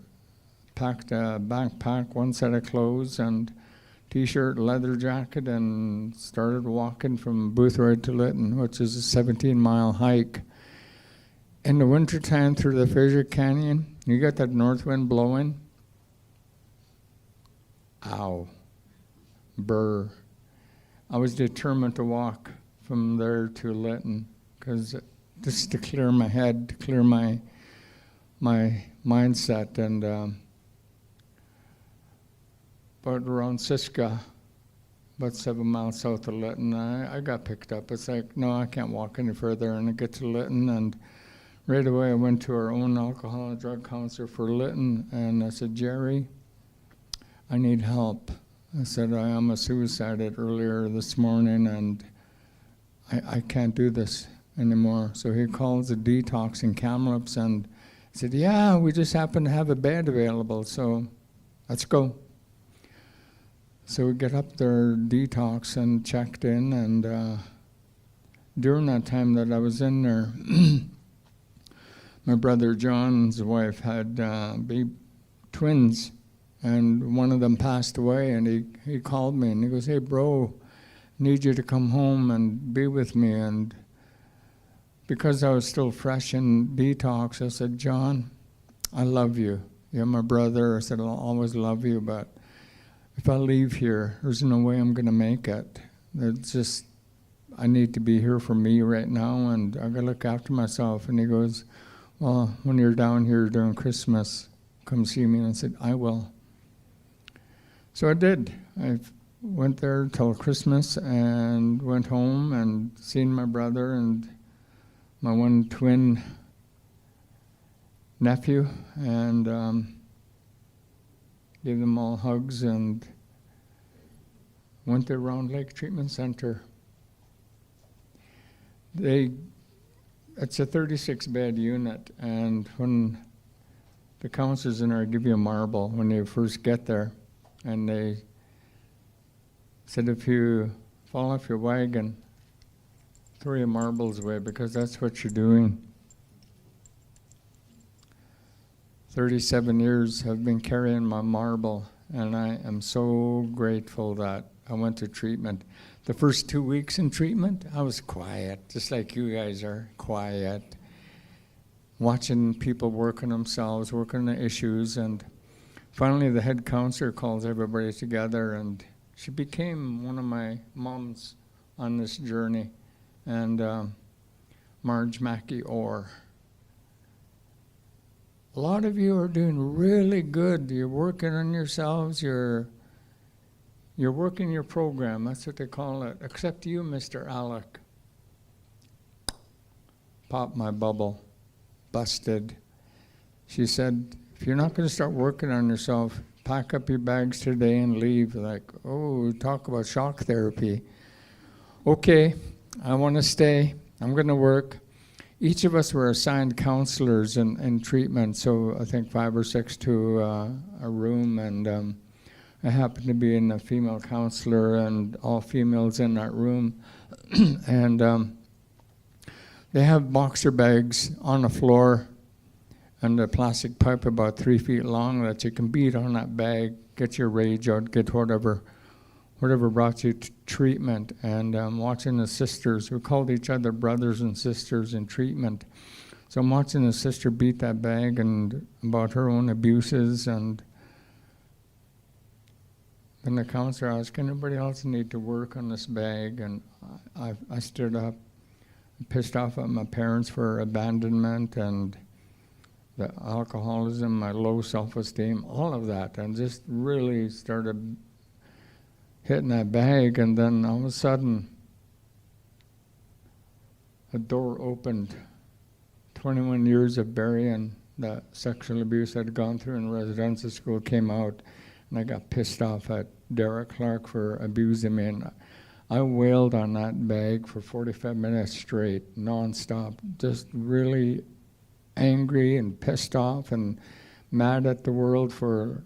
B: Packed a backpack, one set of clothes, and t-shirt, leather jacket, and started walking from Boothroyd to Lytton, which is a 17-mile hike. In the wintertime through the Fraser Canyon, you got that north wind blowing. Ow. Burr. I was determined to walk from there to Lytton, because just to clear my head, to clear my mindset. And but around Siska, about 7 miles south of Lytton, I got picked up. It's like, no, I can't walk any further. And I get to Lytton, and right away I went to our own alcohol and drug counselor for Lytton, and I said, Jerry, I need help. I said, I almost suicided earlier this morning, and I can't do this anymore. So he calls a detox in Kamloops, and said, yeah, we just happen to have a bed available, so let's go. So we get up there, detox, and checked in, and during that time that I was in there, my brother John's wife had twins, and one of them passed away, and he called me, and he goes, hey, bro, need you to come home and be with me. And because I was still fresh in detox, I said, John, I love you. You're my brother. I said, I'll always love you, but if I leave here, there's no way I'm going to make it. It's just, I need to be here for me right now, and I got to look after myself. And he goes, well, when you're down here during Christmas, come see me. And I said, I will. So I did. I went there till Christmas and went home and seen my brother and my one twin nephew, and gave them all hugs, and went to Round Lake Treatment Center. It's a 36-bed unit, and when the counselors in there give you a marble when you first get there, and they said, if you fall off your wagon, throw your marbles away, because that's what you're doing. 37 years have been carrying my marble, and I am so grateful that I went to treatment. The first 2 weeks in treatment, I was quiet, just like you guys are, quiet, watching people work on themselves, working on the issues, and finally the head counselor calls everybody together, and she became one of my moms on this journey. And Marge Mackey Orr. A lot of you are doing really good. You're working on yourselves. You're working your program. That's what they call it. Except you, Mr. Alec. Popped my bubble. Busted. She said, if you're not going to start working on yourself, pack up your bags today and leave. Like, oh, talk about shock therapy. Okay, I want to stay. I'm going to work. Each of us were assigned counselors in treatment, so I think 5 or 6 to a room, and I happened to be in a female counselor and all females in that room. And they have boxer bags on the floor and a plastic pipe about 3 feet long that you can beat on that bag, get your rage out, get whatever brought you to treatment. And watching the sisters, we called each other brothers and sisters in treatment. So I'm watching the sister beat that bag and about her own abuses, and then the counselor asked, can anybody else need to work on this bag? And I stood up, pissed off at my parents for abandonment and the alcoholism, my low self-esteem, all of that, and just really started hitting that bag. And then all of a sudden, a door opened. 21 years of burying the sexual abuse I'd gone through in residential school came out, and I got pissed off at Derek Clark for abusing me. And I wailed on that bag for 45 minutes straight, nonstop, just really angry and pissed off and mad at the world for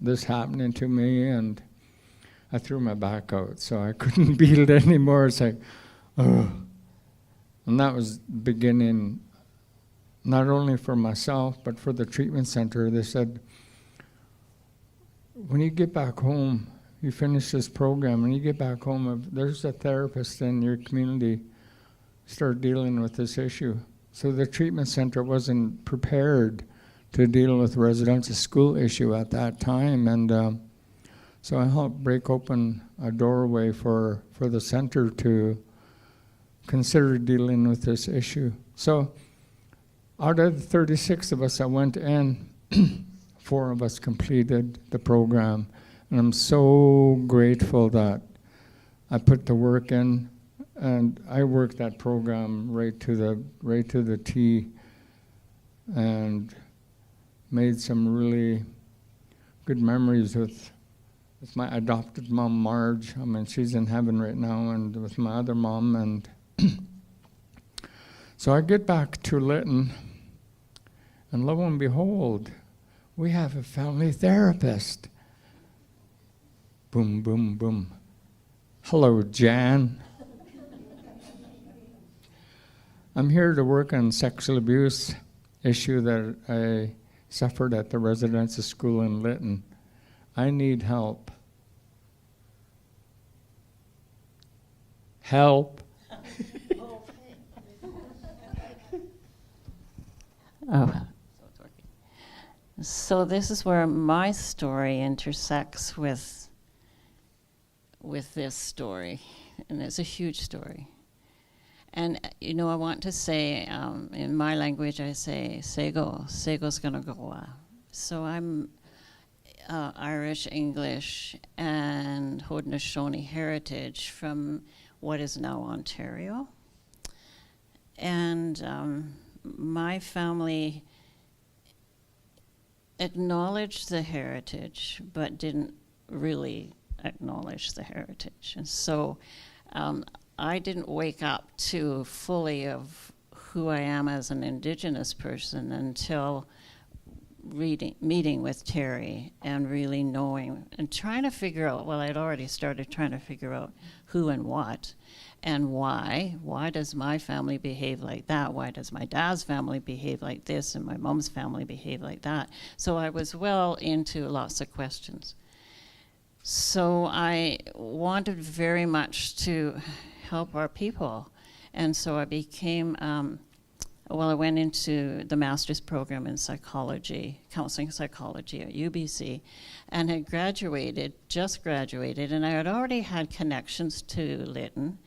B: this happening to me. And I threw my back out, so I couldn't beat it anymore. It's like, oh. And that was beginning, not only for myself, but for the treatment center. They said, when you get back home, you finish this program, when you get back home, if there's a therapist in your community, start dealing with this issue. So the treatment center wasn't prepared to deal with residential school issue at that time. And so I helped break open a doorway for the center to consider dealing with this issue. So out of the 36 of us that went in, 4 of us completed the program. And I'm so grateful that I put the work in, and I worked that program right to the T, and made some really good memories with my adopted mom, Marge. I mean, she's in heaven right now, and with my other mom. And so I get back to Lytton, and lo and behold, we have a family therapist. Boom, boom, boom. Hello, Jan. I'm here to work on sexual abuse issue that I suffered at the residential school in Lytton. I need help. Help.
C: Oh, so this is where my story intersects with this story, and it's a huge story. And I want to say, in my language, I say "sego." Sego's gonna go. So I'm Irish, English, and Haudenosaunee heritage from what is now Ontario, and my family acknowledged the heritage, but didn't really acknowledge the heritage. And so I didn't wake up to fully of who I am as an Indigenous person until meeting with Terry and really knowing and trying to figure out, well, I'd already started trying to figure out who and what and why. Why does my family behave like that? Why does my dad's family behave like this and my mom's family behave like that? So I was well into lots of questions. So I wanted very much to help our people. And so I became, I went into the master's program in psychology, counseling psychology at UBC, and had just graduated, and I had already had connections to Lytton.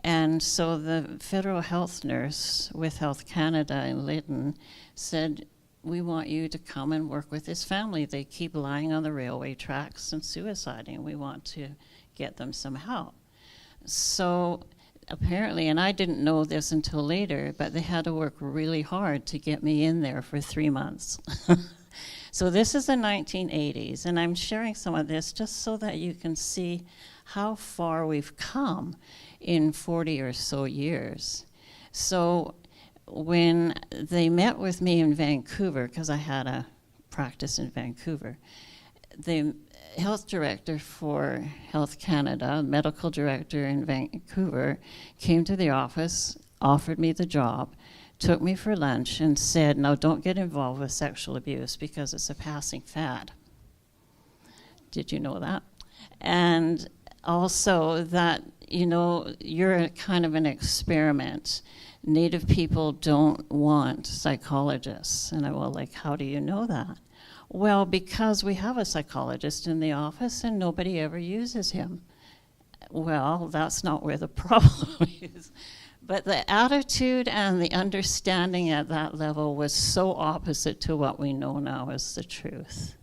C: And so the federal health nurse with Health Canada in Lytton said, we want you to come and work with this family. They keep lying on the railway tracks and suiciding. We want to get them some help. So apparently, and I didn't know this until later, but they had to work really hard to get me in there for 3 months. So this is the 1980s, and I'm sharing some of this just so that you can see how far we've come in 40 or so years. So when they met with me in Vancouver, because I had a practice in Vancouver, the health director for Health Canada, medical director in Vancouver, came to the office, offered me the job, took me for lunch, and said, now don't get involved with sexual abuse because it's a passing fad. Did you know that? And also that, you know, you're a kind of an experiment. Native people don't want psychologists. And I was like, how do you know that? Well, because we have a psychologist in the office and nobody ever uses him. Well, that's not where the problem is. But the attitude and the understanding at that level was so opposite to what we know now as the truth.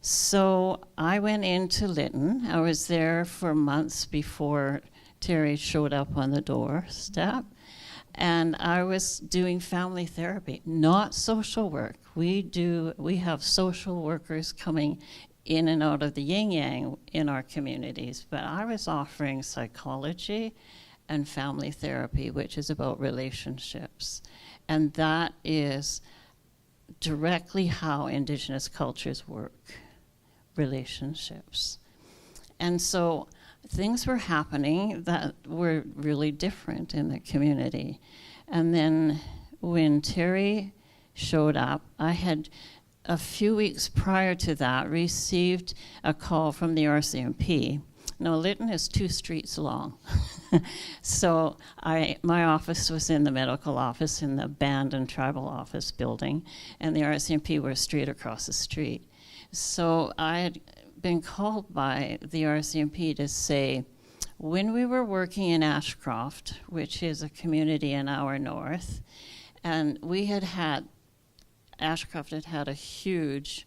C: So I went into Lytton. I was there for months before Terry showed up on the doorstep. And I was doing family therapy, not social work. We have social workers coming in and out of the yin-yang in our communities, but I was offering psychology and family therapy, which is about relationships. And that is directly how Indigenous cultures work, relationships. And so things were happening that were really different in the community. And then when Terry showed up, I had a few weeks prior to that received a call from the RCMP. Now, Lytton is 2 streets long. So my office was in the medical office in the band and tribal office building, and the RCMP were straight across the street. So I had been called by the RCMP to say, when we were working in Ashcroft, which is a community an hour north, and Ashcroft had had a huge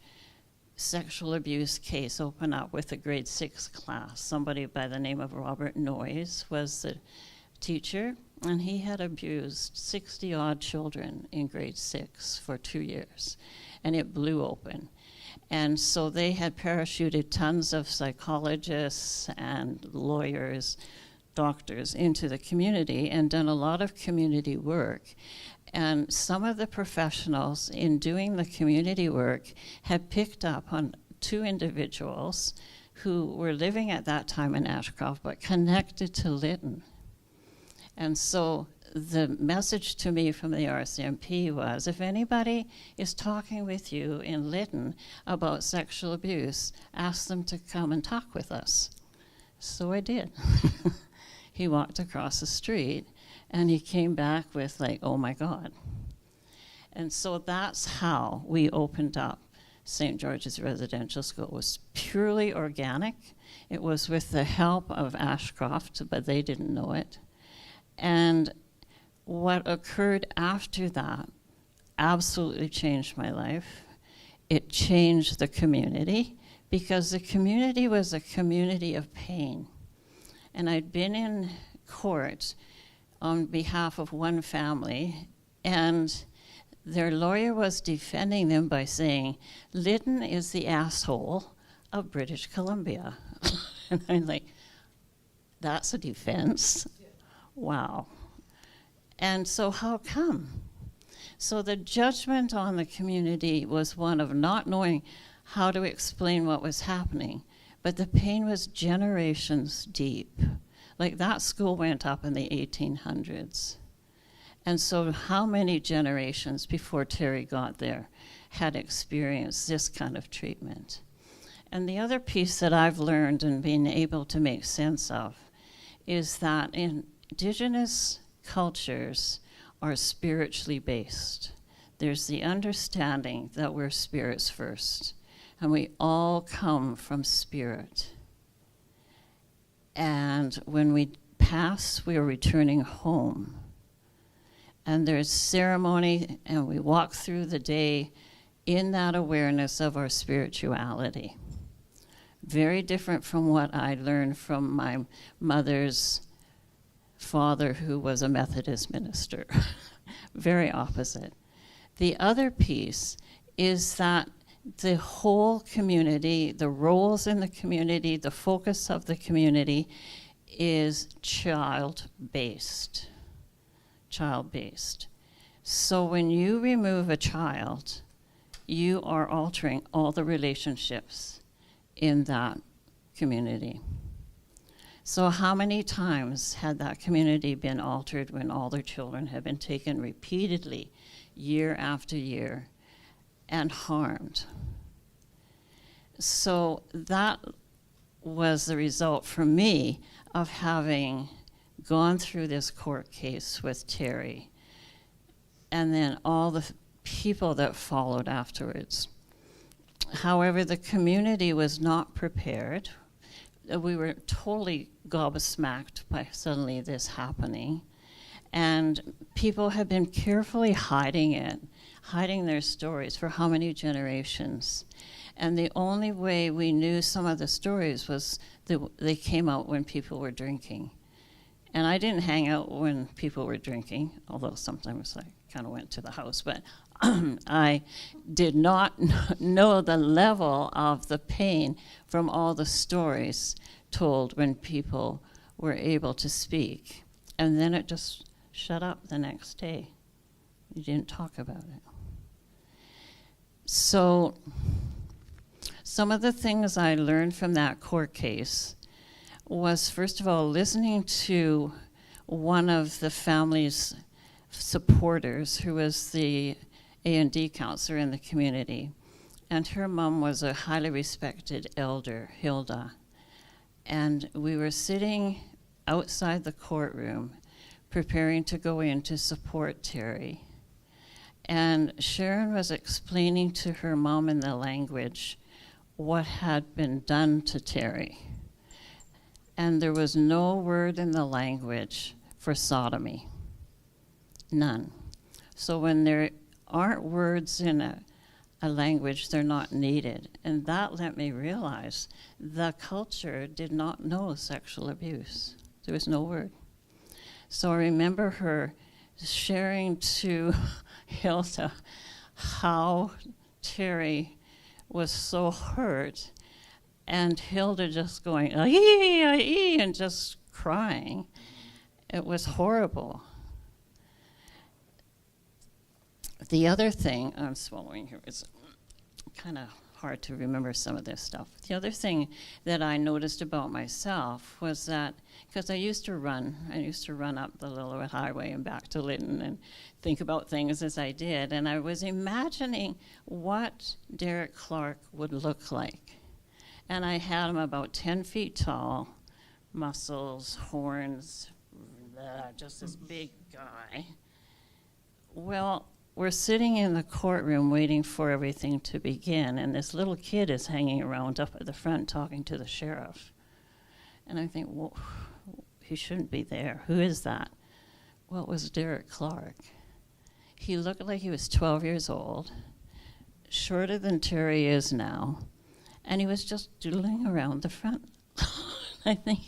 C: sexual abuse case open up with a grade 6 class. Somebody by the name of Robert Noyes was the teacher, and he had abused 60-odd children in grade 6 for 2 years, and it blew open. And so they had parachuted tons of psychologists and lawyers, doctors into the community and done a lot of community work. And some of the professionals in doing the community work had picked up on 2 individuals who were living at that time in Ashcroft but connected to Lytton. And so the message to me from the RCMP was, if anybody is talking with you in Lytton about sexual abuse, ask them to come and talk with us. So I did. He walked across the street, and he came back with like, oh my God. And so that's how we opened up St. George's Residential School. It was purely organic. It was with the help of Ashcroft, but they didn't know it. And what occurred after that absolutely changed my life. It changed the community because the community was a community of pain. And I'd been in court on behalf of one family, and their lawyer was defending them by saying, Lytton is the asshole of British Columbia. And I'm like, that's a defense? Yeah. Wow. And so how come? So the judgment on the community was one of not knowing how to explain what was happening, but the pain was generations deep. Like that school went up in the 1800s. And so how many generations before Terry got there had experienced this kind of treatment? And the other piece that I've learned and been able to make sense of is that Indigenous cultures are spiritually based. There's the understanding that we're spirits first, and we all come from spirit. And when we pass, we are returning home. And there's ceremony, and we walk through the day in that awareness of our spirituality. Very different from what I learned from my mother's father, who was a Methodist minister. Very opposite. The other piece is that the whole community, the roles in the community, the focus of the community is child-based. Child-based. So when you remove a child, you are altering all the relationships in that community. So how many times had that community been altered when all their children had been taken repeatedly, year after year, and harmed? So that was the result for me of having gone through this court case with Terry, and then all the people that followed afterwards. However, the community was not prepared. We were totally gobsmacked by suddenly this happening. And people had been carefully hiding it, hiding their stories for how many generations. And the only way we knew some of the stories was they came out when people were drinking. And I didn't hang out when people were drinking, although sometimes I kind of went to the house, but I did not know the level of the pain from all the stories told when people were able to speak. And then it just shut up the next day. You didn't talk about it. So some of the things I learned from that court case was, first of all, listening to one of the family's supporters, who was the A&D counselor in the community. And her mom was a highly respected elder, Hilda. And we were sitting outside the courtroom preparing to go in to support Terry. And Sharon was explaining to her mom in the language what had been done to Terry. And there was no word in the language for sodomy. None. So when there aren't words in a language, they're not needed. And that let me realize the culture did not know sexual abuse. There was no word. So I remember her sharing to Hilda how Terry was so hurt, and Hilda just going, "Ee," and just crying. It was horrible. The other thing, I'm swallowing here, it's kind of hard to remember some of this stuff. The other thing that I noticed about myself was that, because I used to run up the Lillooet Highway and back to Lytton and think about things as I did, and I was imagining what Derek Clark would look like. And I had him about 10 feet tall, muscles, horns, just this big guy. Well, we're sitting in the courtroom waiting for everything to begin, and this little kid is hanging around up at the front talking to the sheriff. And I think, well, he shouldn't be there. Who is that? Well, it was Derek Clark. He looked like he was 12 years old, shorter than Terry is now, and he was just doodling around the front. I think,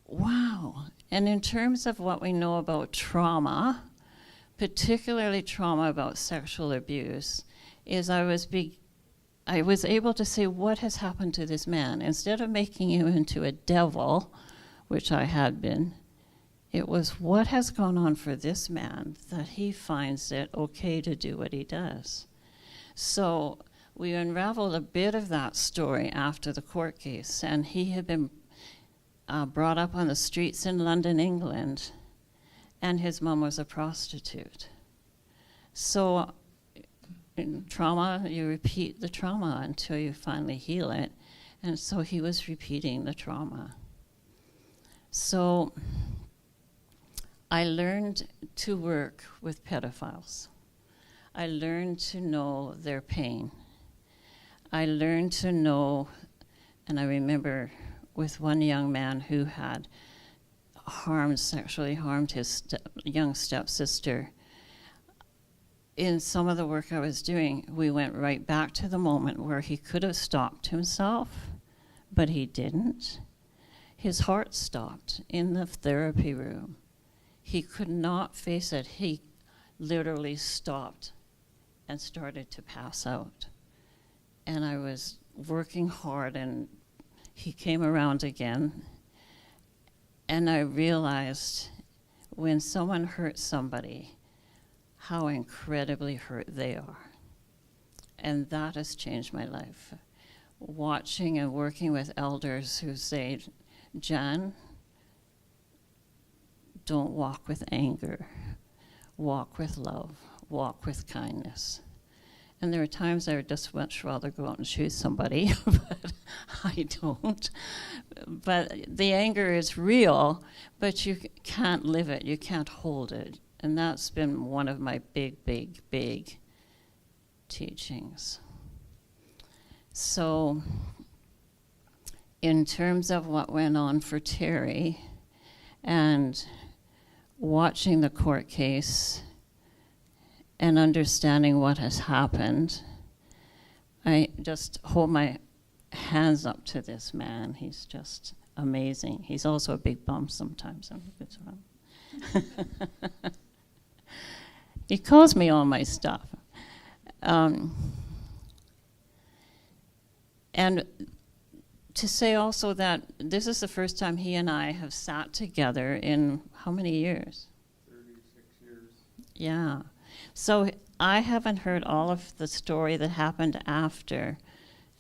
C: wow. And in terms of what we know about trauma, particularly trauma about sexual abuse, is I was able to say, what has happened to this man? Instead of making him into a devil, which I had been, it was what has gone on for this man that he finds it okay to do what he does. So we unraveled a bit of that story after the court case, and he had been brought up on the streets in London, England, and his mom was a prostitute. So in trauma, you repeat the trauma until you finally heal it. And so he was repeating the trauma. So I learned to work with pedophiles. I learned to know their pain. I learned to know, and I remember with one young man who had sexually harmed his young stepsister, in some of the work I was doing, we went right back to the moment where he could have stopped himself, but he didn't. His heart stopped in the therapy room. He could not face it. He literally stopped and started to pass out. And I was working hard, and he came around again. And I realized when someone hurts somebody, how incredibly hurt they are. And that has changed my life. Watching and working with elders who say, Jan, don't walk with anger. Walk with love. Walk with kindness. And there are times I would just much rather go out and shoot somebody, but I don't. But the anger is real, but you can't live it. You can't hold it. And that's been one of my big, big, big teachings. So in terms of what went on for Terry and watching the court case and understanding what has happened, I just hold my hands up to this man. He's just amazing. He's also a big bum sometimes. He calls me all my stuff. And to say also that this is the first time he and I have sat together in how many years?
B: 36 years.
C: Yeah. So I haven't heard all of the story that happened after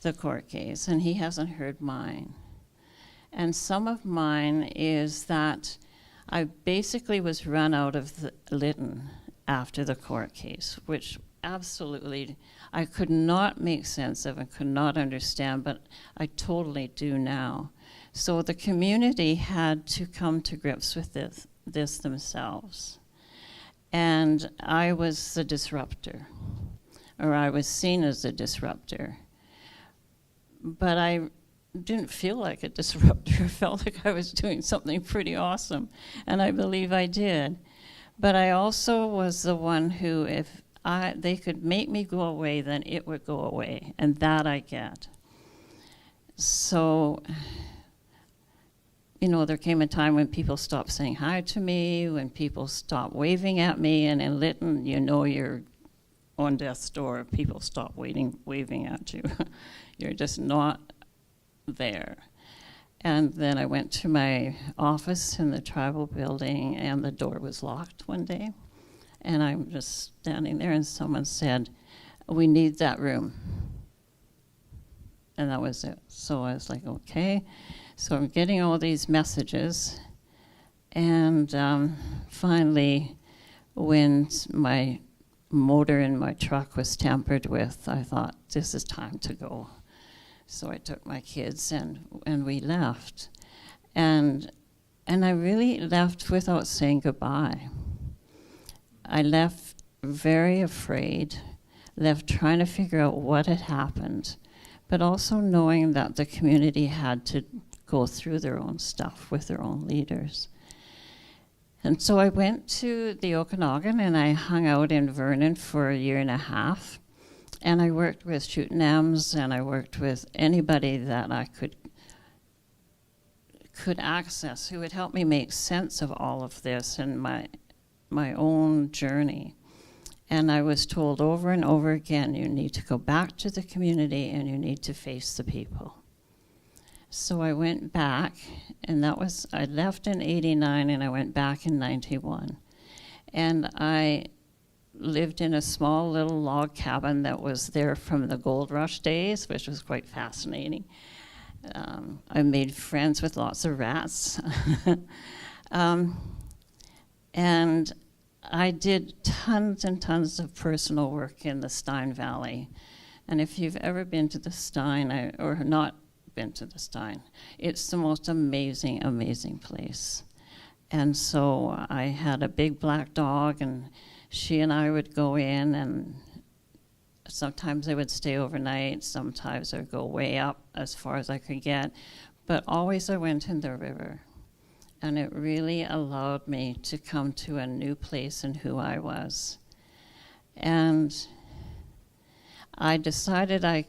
C: the court case, and he hasn't heard mine. And some of mine is that I basically was run out of the Lytton after the court case, which absolutely I could not make sense of and could not understand, but I totally do now. So the community had to come to grips with this themselves. And I was the disruptor, or I was seen as a disruptor. But I didn't feel like a disruptor. I felt like I was doing something pretty awesome, and I believe I did. But I also was the one who, if they could make me go away, then it would go away, and that I get. So, you know, there came a time when people stopped saying hi to me, when people stopped waving at me, and in Lytton, you know you're on death's door. People stop waving at you. You're just not there. And then I went to my office in the tribal building, and the door was locked one day. And I'm just standing there, and someone said, "We need that room." And that was it. So I was like, okay. So I'm getting all these messages. And finally, when my motor in my truck was tampered with, I thought, this is time to go. So I took my kids and we left. And I really left without saying goodbye. I left very afraid, left trying to figure out what had happened, but also knowing that the community had to go through their own stuff with their own leaders. And so I went to the Okanagan, and I hung out in Vernon for 1.5 years. And I worked with Chutnams, and I worked with anybody that I could access who would help me make sense of all of this and my own journey. And I was told over and over again, you need to go back to the community and you need to face the people. So I went back, and I left in 89 and I went back in 91. And I lived in a small little log cabin that was there from the gold rush days, which was quite fascinating. I made friends with lots of rats. And I did tons and tons of personal work in the Stein Valley. And if you've ever been to the Stein, or not been to the Stein, it's the most amazing, amazing place. And so I had a big black dog, and she and I would go in, and sometimes I would stay overnight, sometimes I would go way up as far as I could get, but always I went in the river. and it really allowed me to come to a new place in who I was. And I decided I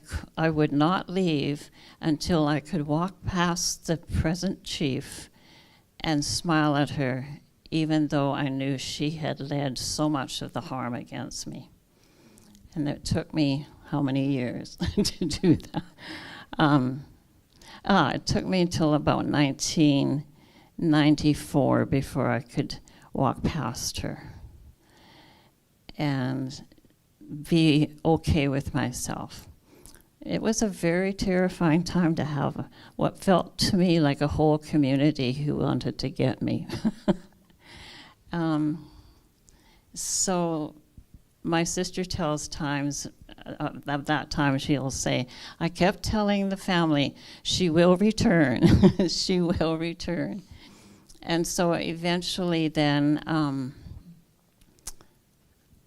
C: would not leave until I could walk past the present chief and smile at her, even though I knew she had led so much of the harm against me. And it took me how many years to do that? It took me until about 1994 before I could walk past her and be okay with myself. It was a very terrifying time to have what felt to me like a whole community who wanted to get me. So my sister tells times of that time, she'll say, I kept telling the family, she will return, she will return. And so eventually then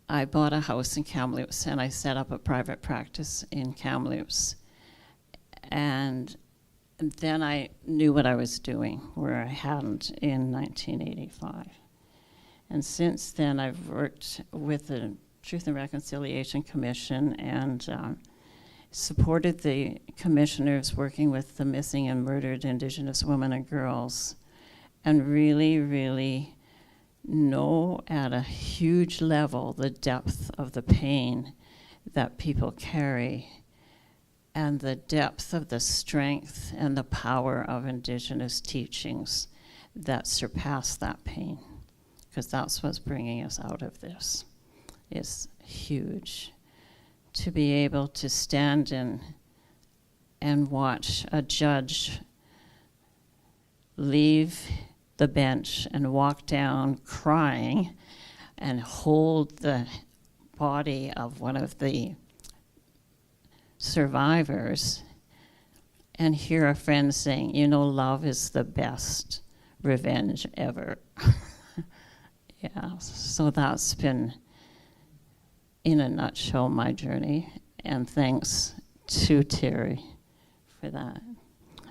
C: I bought a house in Kamloops and I set up a private practice in Kamloops. And then I knew what I was doing, where I hadn't in 1985. And since then I've worked with the Truth and Reconciliation Commission and supported the commissioners working with the missing and murdered Indigenous women and girls, and really, really know at a huge level the depth of the pain that people carry and the depth of the strength and the power of Indigenous teachings that surpass that pain, because that's what's bringing us out of this. Is huge. To be able to stand and watch a judge leave the bench and walk down crying and hold the body of one of the survivors and hear a friend saying, you know, love is the best revenge ever. Yeah, so that's been, in a nutshell, my journey, and thanks to Terry for that.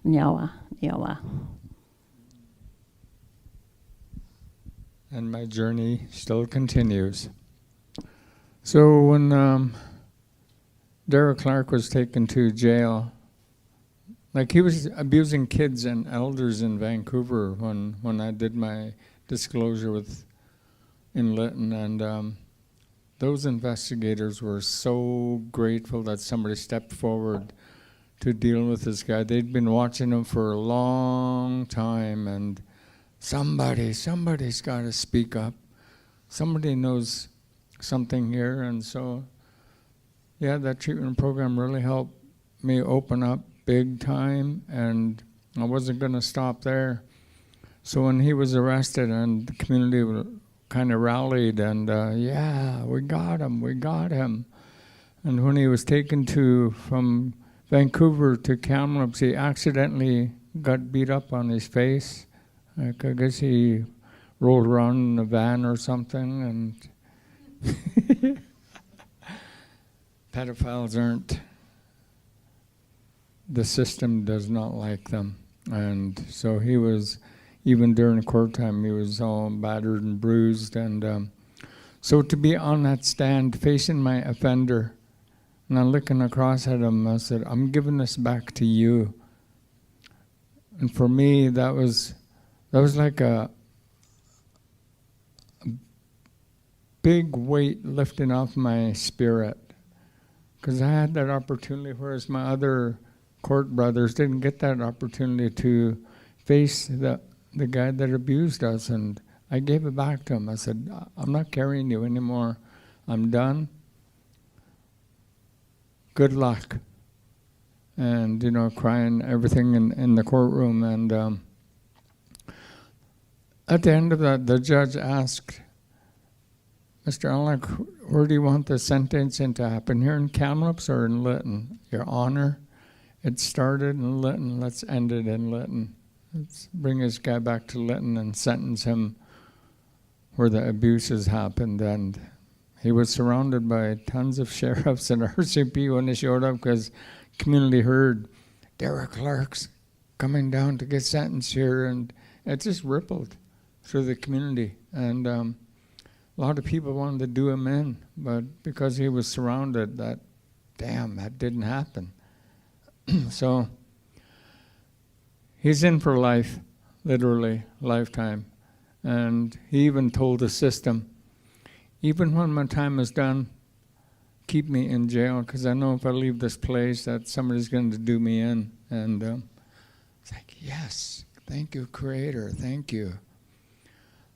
C: Nyawa, nyawa.
B: And my journey still continues. So when Derek Clark was taken to jail, like he was abusing kids and elders in Vancouver when I did my disclosure in Lytton, and those investigators were so grateful that somebody stepped forward to deal with this guy. They'd been watching him for a long time, and somebody's got to speak up. Somebody knows something here, and so, yeah, that treatment program really helped me open up big time, and I wasn't going to stop there. So when he was arrested and the community kind of rallied, and yeah, we got him. And when he was taken from Vancouver to Kamloops, he accidentally got beat up on his face. Like, I guess he rolled around in a van or something, and pedophiles aren't, the system does not like them. And so he was, even during court time, he was all battered and bruised. And so to be on that stand facing my offender, and I'm looking across at him, I said, I'm giving this back to you. And for me, that was like a big weight lifting off my spirit. Because I had that opportunity, whereas my other court brothers didn't get that opportunity to face the guy that abused us. And I gave it back to him. I said, I'm not carrying you anymore. I'm done. Good luck. And, you know, crying everything in the courtroom. And at the end of that, the judge asked, Mr. Alec, where do you want the sentencing to happen? Here in Kamloops or in Lytton? Your Honor, it started in Lytton. Let's end it in Lytton. Let's bring this guy back to Lytton and sentence him where the abuses happened. And he was surrounded by tons of sheriffs and RCP when he showed up, because community heard Derek Clark's coming down to get sentenced here, and it just rippled through the community. And a lot of people wanted to do him in, but because he was surrounded, that didn't happen. So he's in for life, literally, lifetime. And he even told the system, even when my time is done, keep me in jail, because I know if I leave this place that somebody's going to do me in. And it's like, yes, thank you, Creator, thank you.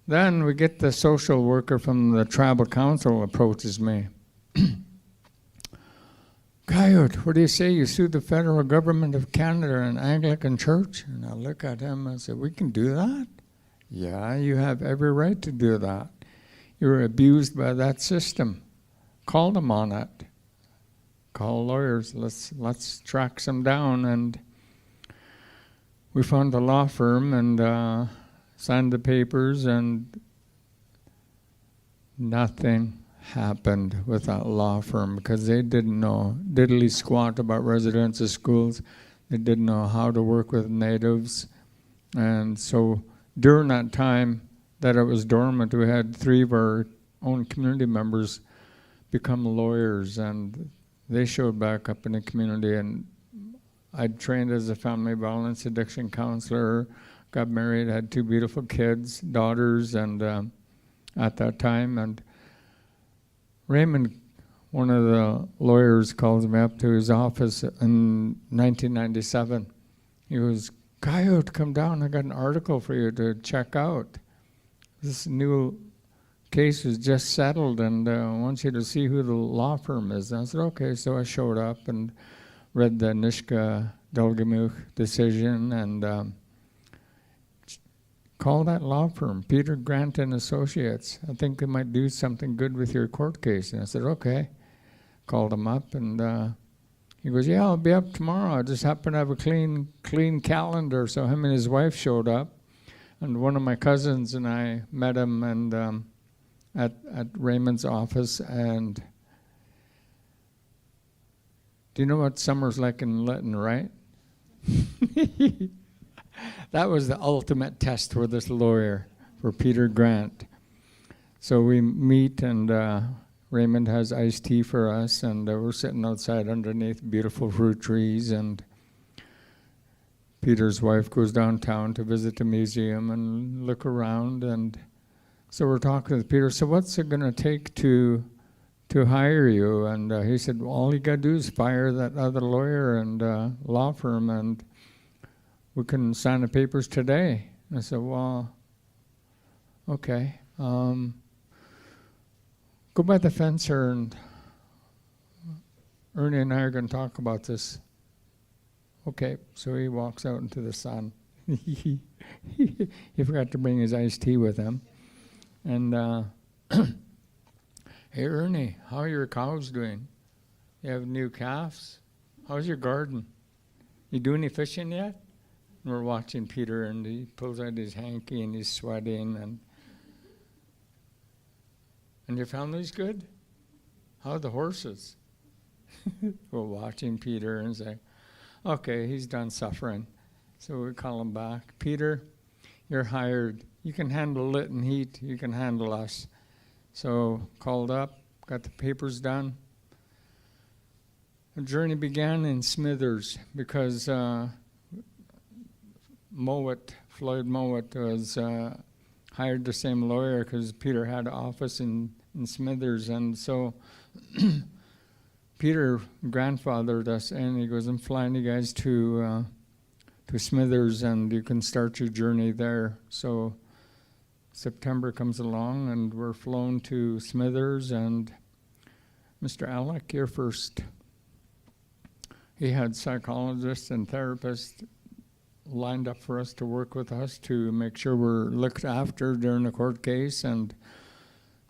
B: Then we get the social worker from the tribal council approaches me. Coyote, what do you say? You sued the federal government of Canada and Anglican Church? And I look at him and I said, we can do that? Yeah, you have every right to do that. You were abused by that system. Call them on it. Call lawyers. Let's track some down. And we found a law firm and signed the papers, and nothing happened with that law firm because they didn't know diddly squat about residential schools. They didn't know how to work with natives. And so during that time that it was dormant, we had 3 of our own community members become lawyers, and they showed back up in the community. And I'd trained as a family violence addiction counselor, got married, had 2 beautiful kids, daughters, and at that time. And Raymond, one of the lawyers, calls me up to his office in 1997. He goes, Coyote, come down. I got an article for you to check out. This new case is just settled, and I want you to see who the law firm is. And I said, okay. So I showed up and read the Nishka Delgamuch decision and called that law firm, Peter Grant and Associates. I think they might do something good with your court case. And I said, okay. Called him up, and he goes, yeah, I'll be up tomorrow. I just happen to have a clean calendar. So him and his wife showed up, and one of my cousins and I met him and at Raymond's office. And do you know what summer's like in Lytton, right? That was the ultimate test for this lawyer, for Peter Grant. So we meet, and Raymond has iced tea for us, and we're sitting outside underneath beautiful fruit trees, and Peter's wife goes downtown to visit the museum and look around. And so we're talking with Peter, so what's it going to take to hire you? And he said, well, all you got to do is fire that other lawyer and law firm, and we can sign the papers today. And I said, well, okay. Go by the fence here, and Ernie and I are going to talk about this. Okay, so he walks out into the sun. He forgot to bring his iced tea with him. And, hey, Ernie, how are your cows doing? You have new calves? How's your garden? You do any fishing yet? And we're watching Peter, and he pulls out his hanky, and he's sweating. And your family's good? How are the horses? We're watching Peter and say, okay, he's done suffering. So we call him back. Peter, you're hired. You can handle Lytton heat. You can handle us. So called up, got the papers done. The journey began in Smithers because Floyd Mowat was hired the same lawyer because Peter had an office in Smithers. And so Peter grandfathered us, and he goes, I'm flying you guys to Smithers, and you can start your journey there. So September comes along, and we're flown to Smithers, and Mr. Alec, you're first. He had psychologists and therapists lined up for us to work with us to make sure we're looked after during the court case. And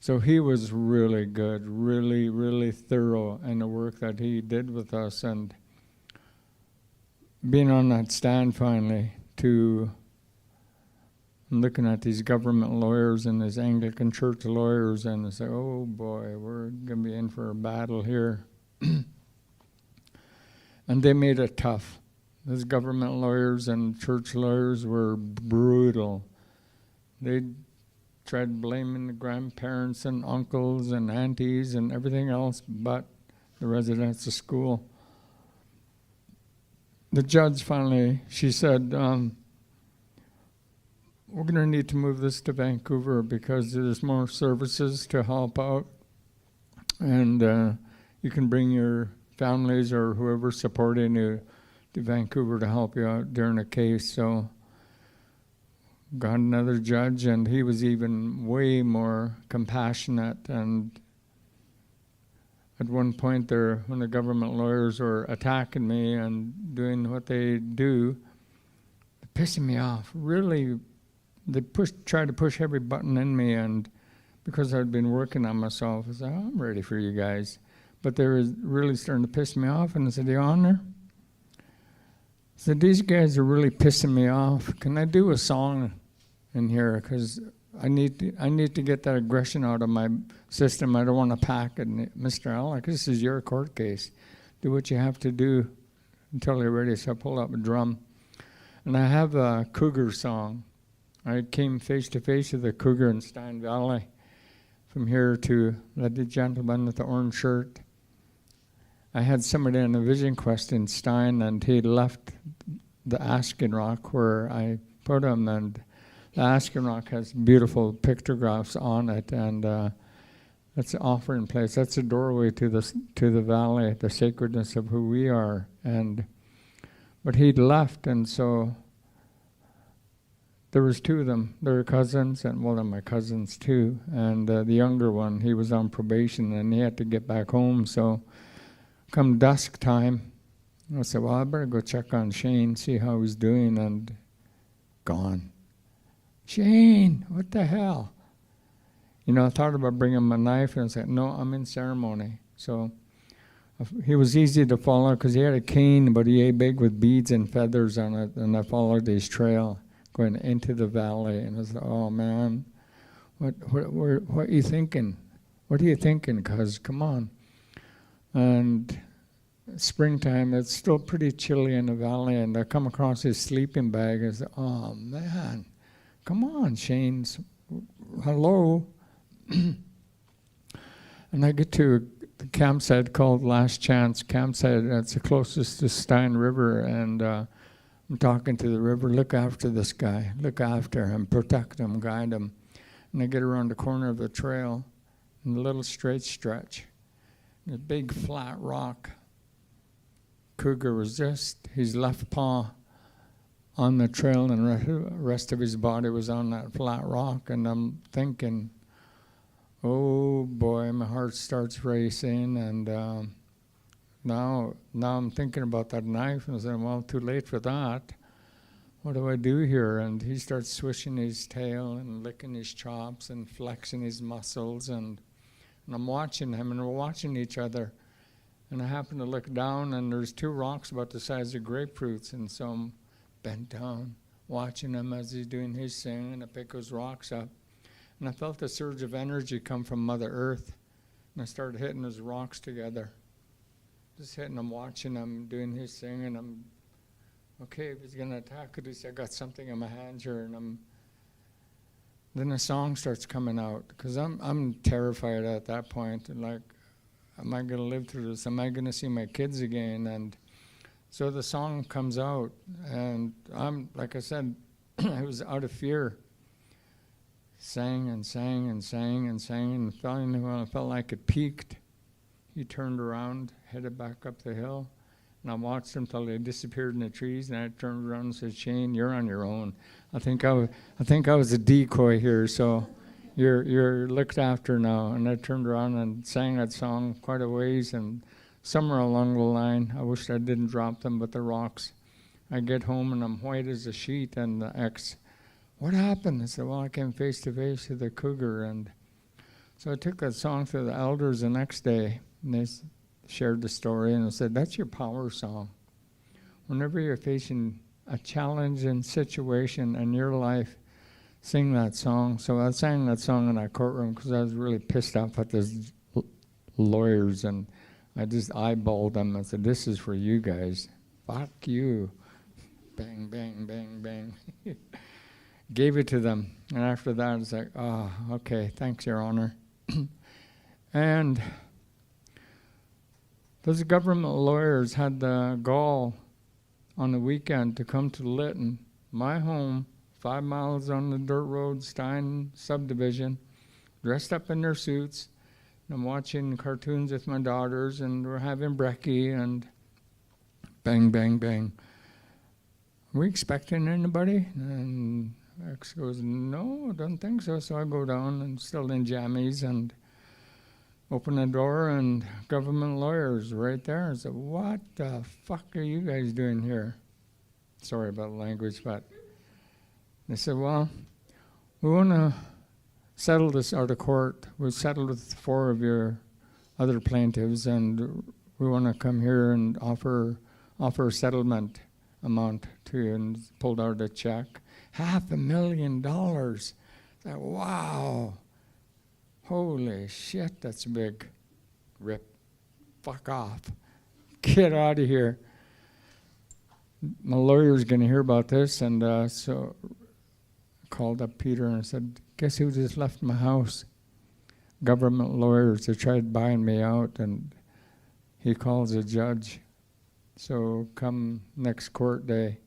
B: so he was really good, really, really thorough in the work that he did with us. And being on that stand finally to looking at these government lawyers and these Anglican church lawyers, and I say, oh boy, we're going to be in for a battle here. And they made it tough. those government lawyers and church lawyers were brutal. They tried blaming the grandparents and uncles and aunties and everything else but the residents of school. The judge finally, she said, we're going to need to move this to Vancouver because there's more services to help out, and you can bring your families or whoever's supporting you to Vancouver to help you out during a case. So got another judge, and he was even way more compassionate. And at one point there, when the government lawyers were attacking me and doing what they do, pissing me off, really. They tried to push every button in me, and because I'd been working on myself, I said, I'm ready for you guys. But they were really starting to piss me off, and I said, Your Honor, I said, these guys are really pissing me off. Can I do a song in here? Because I need to get that aggression out of my system. I don't want to pack it. Mr. Alec, this is your court case. Do what you have to do until you're ready. So I pulled up a drum. And I have a cougar song. I came face to face with a cougar in Stein Valley from here to the gentleman with the orange shirt. I had somebody on a vision quest in Stein, and he left the Askin Rock where I put him, and the Askin Rock has beautiful pictographs on it, and that's an offering place. That's a doorway to the valley, the sacredness of who we are. But he'd left, and so there was two of them. They were cousins, and well, they're my cousins too. And the younger one, he was on probation, and he had to get back home. So come dusk time, I said, well, I better go check on Shane, see how he's doing, and gone. Shane, what the hell? I thought about bringing my knife, and I said, no, I'm in ceremony. So he was easy to follow because he had a cane, but he ate big with beads and feathers on it, and I followed his trail going into the valley, and I said, oh man, what are you thinking? What are you thinking? Because come on. And springtime, it's still pretty chilly in the valley, and I come across his sleeping bag, and I said, oh man, come on, Shane, hello. And I get to the campsite called Last Chance Campsite. It's the closest to Stein River, and I'm talking to the river, look after this guy, look after him, protect him, guide him. And I get around the corner of the trail, and a little straight stretch, and a big flat rock. Cougar was just his left paw on the trail, and the rest of his body was on that flat rock. And I'm thinking, oh boy, my heart starts racing, and now I'm thinking about that knife, and I said, well, too late for that. What do I do here? And he starts swishing his tail and licking his chops and flexing his muscles, and I'm watching him, and we're watching each other. And I happen to look down, and there's two rocks about the size of grapefruits, and so I'm bent down, watching him as he's doing his thing, and I pick those rocks up. And I felt a surge of energy come from Mother Earth, and I started hitting those rocks together. Just hitting him, watching him, doing his thing, and I'm, okay, if he's going to attack, at least I got something in my hands here, and then the song starts coming out, because I'm terrified at that point, and like, am I going to live through this? Am I going to see my kids again? And so the song comes out, and I'm, like I said, I was out of fear. Sang and sang and sang and sang, and finally when I felt like it peaked, he turned around, headed back up the hill, and I watched him till he disappeared in the trees, and I turned around and said, Shane, you're on your own. I think I was a decoy here, so you're looked after now. And I turned around and sang that song quite a ways, and somewhere along the line, I wished I didn't drop them, but the rocks. I get home, and I'm white as a sheet, and the ex, what happened? I said, well, I came face to face with the cougar. And so I took that song to the elders the next day, and they shared the story, and I said, that's your power song. Whenever you're facing a challenging situation in your life, sing that song. So I sang that song in that courtroom because I was really pissed off at those lawyers, and I just eyeballed them and said, this is for you guys. Fuck you. Bang, bang, bang, bang. Gave it to them. And after that, it's like, oh, okay, thanks, Your Honor. And those government lawyers had the gall on the weekend to come to Lytton, my home, 5 miles on the dirt road, Stein subdivision, dressed up in their suits. And I'm watching cartoons with my daughters, and we're having brekkie, and bang, bang, bang. Are we expecting anybody? And X goes, no, I don't think so. So I go down and still in jammies and open the door, and government lawyers right there. I said, what the fuck are you guys doing here? Sorry about the language, but they said, well, we want to settle this out of court. We've settled with 4 of your other plaintiffs, and we want to come here and offer a settlement amount to you, and pulled out a check. $500,000. I said, wow. Holy shit, that's big. Rip. Fuck off. Get out of here. My lawyer's going to hear about this, and so I called up Peter and I said, guess who just left my house? Government lawyers. They tried buying me out, and he calls a judge. So come next court day,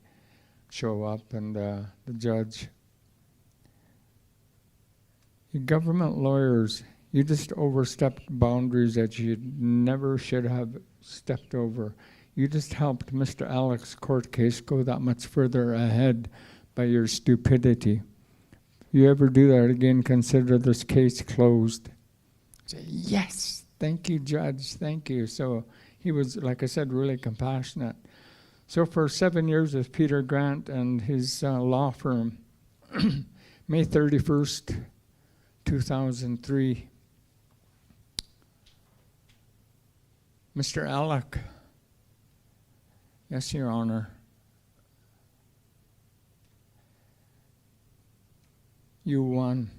B: show up, and the judge, you government lawyers, you just overstepped boundaries that you never should have stepped over. You just helped Mr. Alec's court case go that much further ahead by your stupidity. If you ever do that again, consider this case closed. I say, yes, thank you, Judge, thank you. So he was, like I said, really compassionate. So for 7 years with Peter Grant and his law firm, May 31st, 2003, Mr. Alec, yes, Your Honor, you won.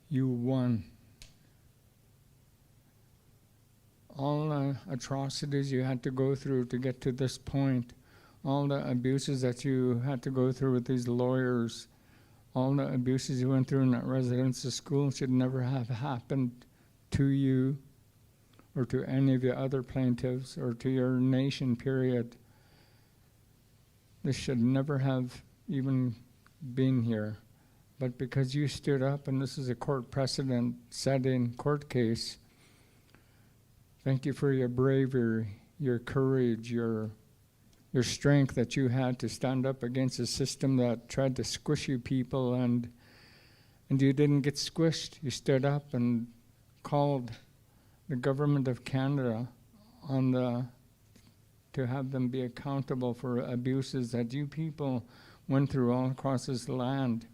B: You won. All the atrocities you had to go through to get to this point, all the abuses that you had to go through with these lawyers, all the abuses you went through in that residential school should never have happened to you or to any of the other plaintiffs or to your nation, period. This should never have even been here. But because you stood up, and this is a court precedent setting court case, thank you for your bravery, your courage, your strength that you had to stand up against a system that tried to squish you people, and you didn't get squished. You stood up and called the government of Canada to have them be accountable for abuses that you people went through all across this land.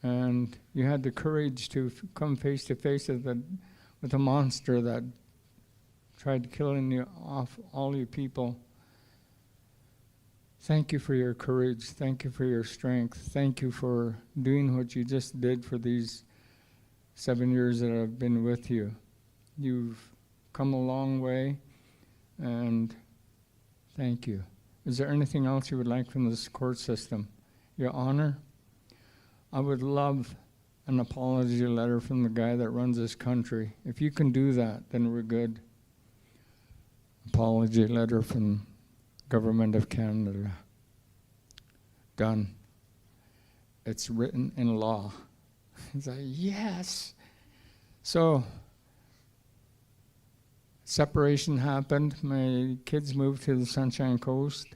B: And you had the courage to come face to face with a monster that tried killing you off, all you people. Thank you for your courage. Thank you for your strength. Thank you for doing what you just did for these 7 years that I've been with you. You've come a long way, and thank you. Is there anything else you would like from this court system? Your Honor, I would love an apology letter from the guy that runs this country. If you can do that, then we're good. Apology letter from Government of Canada. Done. It's written in law. It's like, yes. So, separation happened. My kids moved to the Sunshine Coast,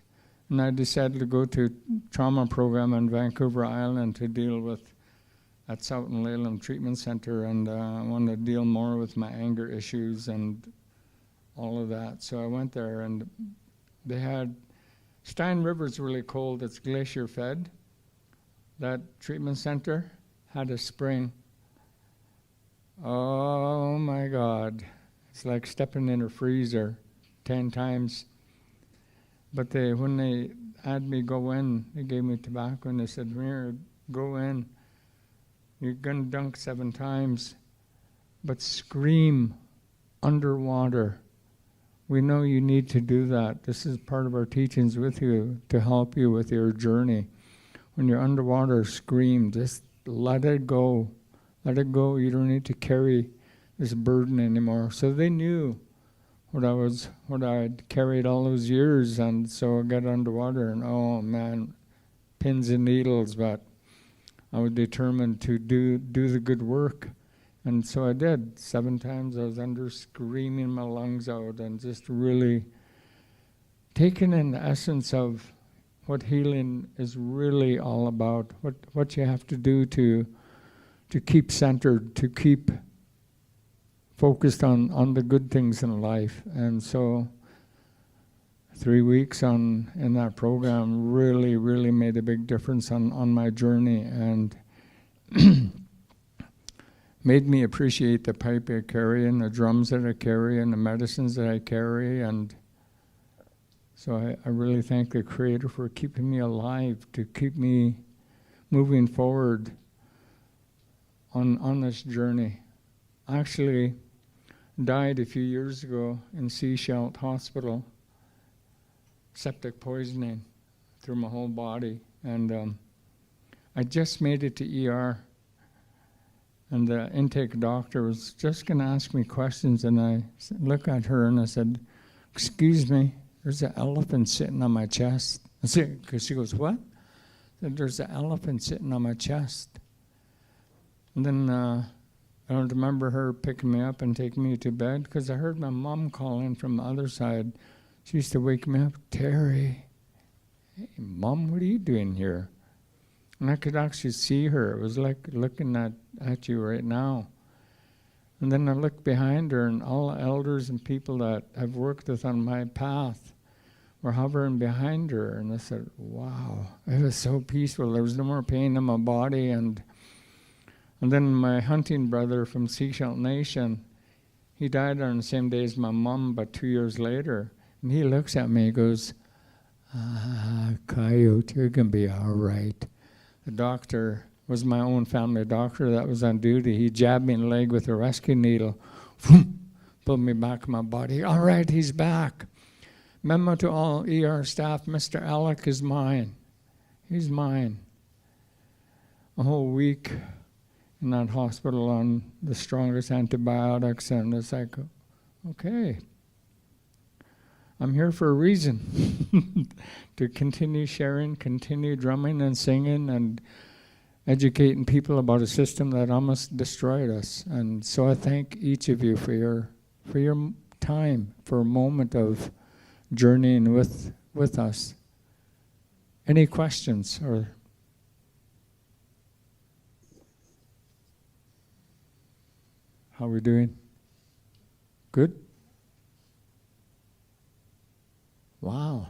B: and I decided to go to trauma program on Vancouver Island to deal with at South and Leyland Treatment Center, and I wanted to deal more with my anger issues and all of that. So I went there, and they had, Stein River's really cold, it's glacier fed. That treatment center had a spring. Oh my God. It's like stepping in a freezer 10 times. But when they had me go in, they gave me tobacco and they said, "Here, go in. You're gonna dunk 7 times, but scream underwater we know you need to do that. This is part of our teachings with you to help you with your journey. When you're underwater, scream, just let it go. Let it go. You don't need to carry this burden anymore. So they knew what I'd carried all those years, and so I got underwater, and oh man, pins and needles, but I was determined to do the good work. And so I did. 7 times I was under, screaming my lungs out, and just really taking in the essence of what healing is really all about, what you have to do to keep centered, to keep focused on the good things in life. And so 3 weeks in that program really made a big difference on my journey, and made me appreciate the pipe I carry and the drums that I carry and the medicines that I carry. And so I really thank the Creator for keeping me alive, to keep me moving forward on this journey. I actually died a few years ago in Seashell Hospital, septic poisoning through my whole body. And I just made it to ER. And the intake doctor was just going to ask me questions, and I looked at her and I said, "Excuse me, there's an elephant sitting on my chest." I said, because she goes, "What?" I said, "There's an elephant sitting on my chest." And then I don't remember her picking me up and taking me to bed, because I heard my mom calling from the other side. She used to wake me up, "Terry, hey, Mom, what are you doing here?" And I could actually see her. It was like looking at you right now. And then I looked behind her, and all the elders and people that I've worked with on my path were hovering behind her. And I said, wow, it was so peaceful. There was no more pain in my body. And then my hunting brother from Seashell Nation, he died on the same day as my mom, but 2 years later. And he looks at me and goes, "Coyote, you're going to be all right." The doctor was my own family doctor that was on duty. He jabbed me in the leg with a rescue needle, pulled me back in my body. "All right, he's back. Memo to all ER staff, Mr. Alec is mine. He's mine." A whole week in that hospital on the strongest antibiotics, and it's like, okay, I'm here for a reason. To continue sharing, continue drumming and singing and educating people about a system that almost destroyed us. And so I thank each of you for your time, for a moment of journeying with us. Any questions? Or how are we doing? Good? Wow.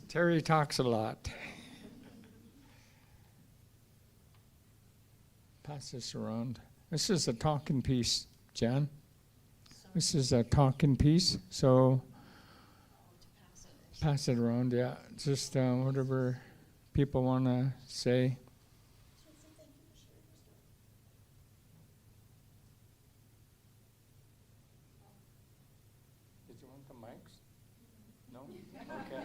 B: Terry talks a lot. Pass this around. This is a talking piece, Jan. This is a talking piece, so pass it around, yeah. Just whatever people want to say. Did you want the mics? No? Okay.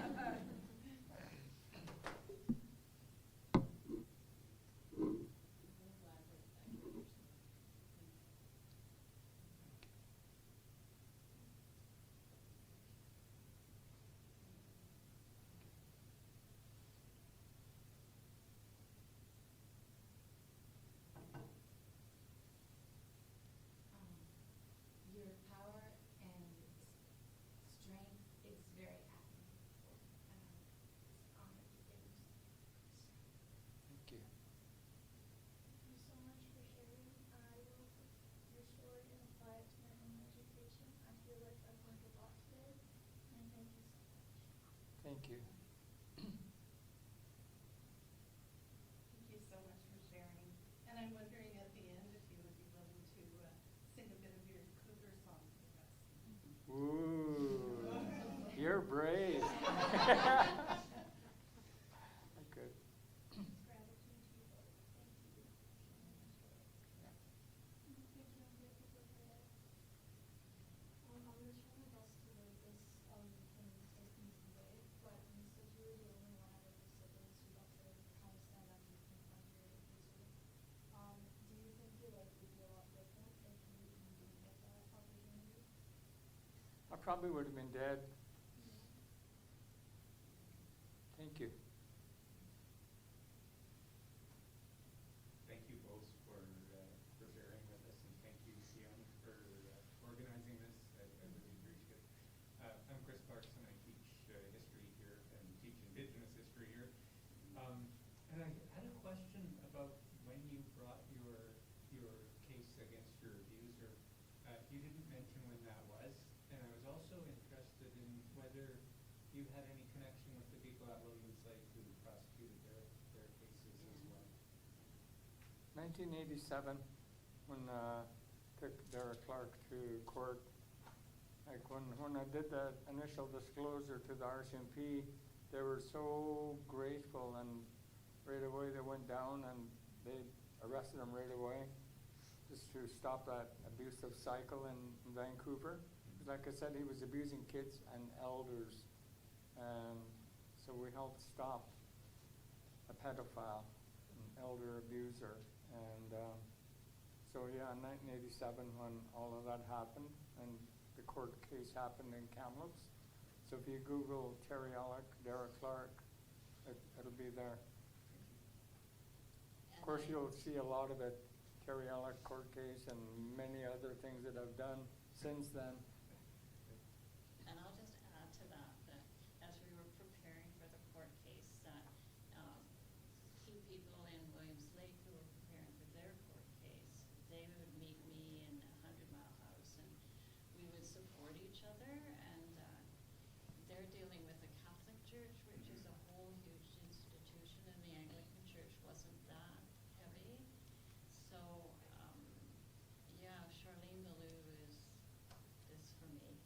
F: Your power and strength is very admirable. It's an honor to get you.
B: Thank you.
F: Thank you so much for sharing. I will take your story and apply it to my own education. I feel like I've learned a lot today, and thank you so much.
B: Thank you.
G: Thank you so much for sharing. And I'm wondering at the end if you would be willing to sing a bit of your cougar song for us.
B: Ooh, you're brave. Good.
F: Gratitude to you both. Thank you for sharing your story. Thank you, and beautiful for that.
B: probably would have been dead. Thank you.
H: Thank you both for sharing with us, and thank you, Sion, for organizing this. I really appreciate it. I'm Chris Clarkson. I teach history here and teach Indigenous history here. And I had a question about when you brought your case against your abuser. You didn't mention when that was, and I was also interested in whether you had any connection with the people at Williams Lake who prosecuted their cases as well.
B: 1987, when took Derek Clark to court, like when I did that initial disclosure to the RCMP, they were so grateful, and right away they went down and they arrested him right away, just to stop that abusive cycle in Vancouver. Like I said, he was abusing kids and elders, and so we helped stop a pedophile, an elder abuser. And so yeah, in 1987 when all of that happened and the court case happened in Kamloops. So if you Google Terry Alec, Derek Clark, it'll be there. Of course, you'll see a lot of it, Terry Alec court case and many other things that I've done since then.
C: And I'll just add to that, that as we were preparing for the court case, that two people in Williams Lake who were preparing for their court case, they would meet me in 100 Mile House, and we would support each other. And they're dealing with the Catholic Church, which is a whole huge institution, and the Anglican Church wasn't that heavy. So yeah, Charlene Ballou is for me.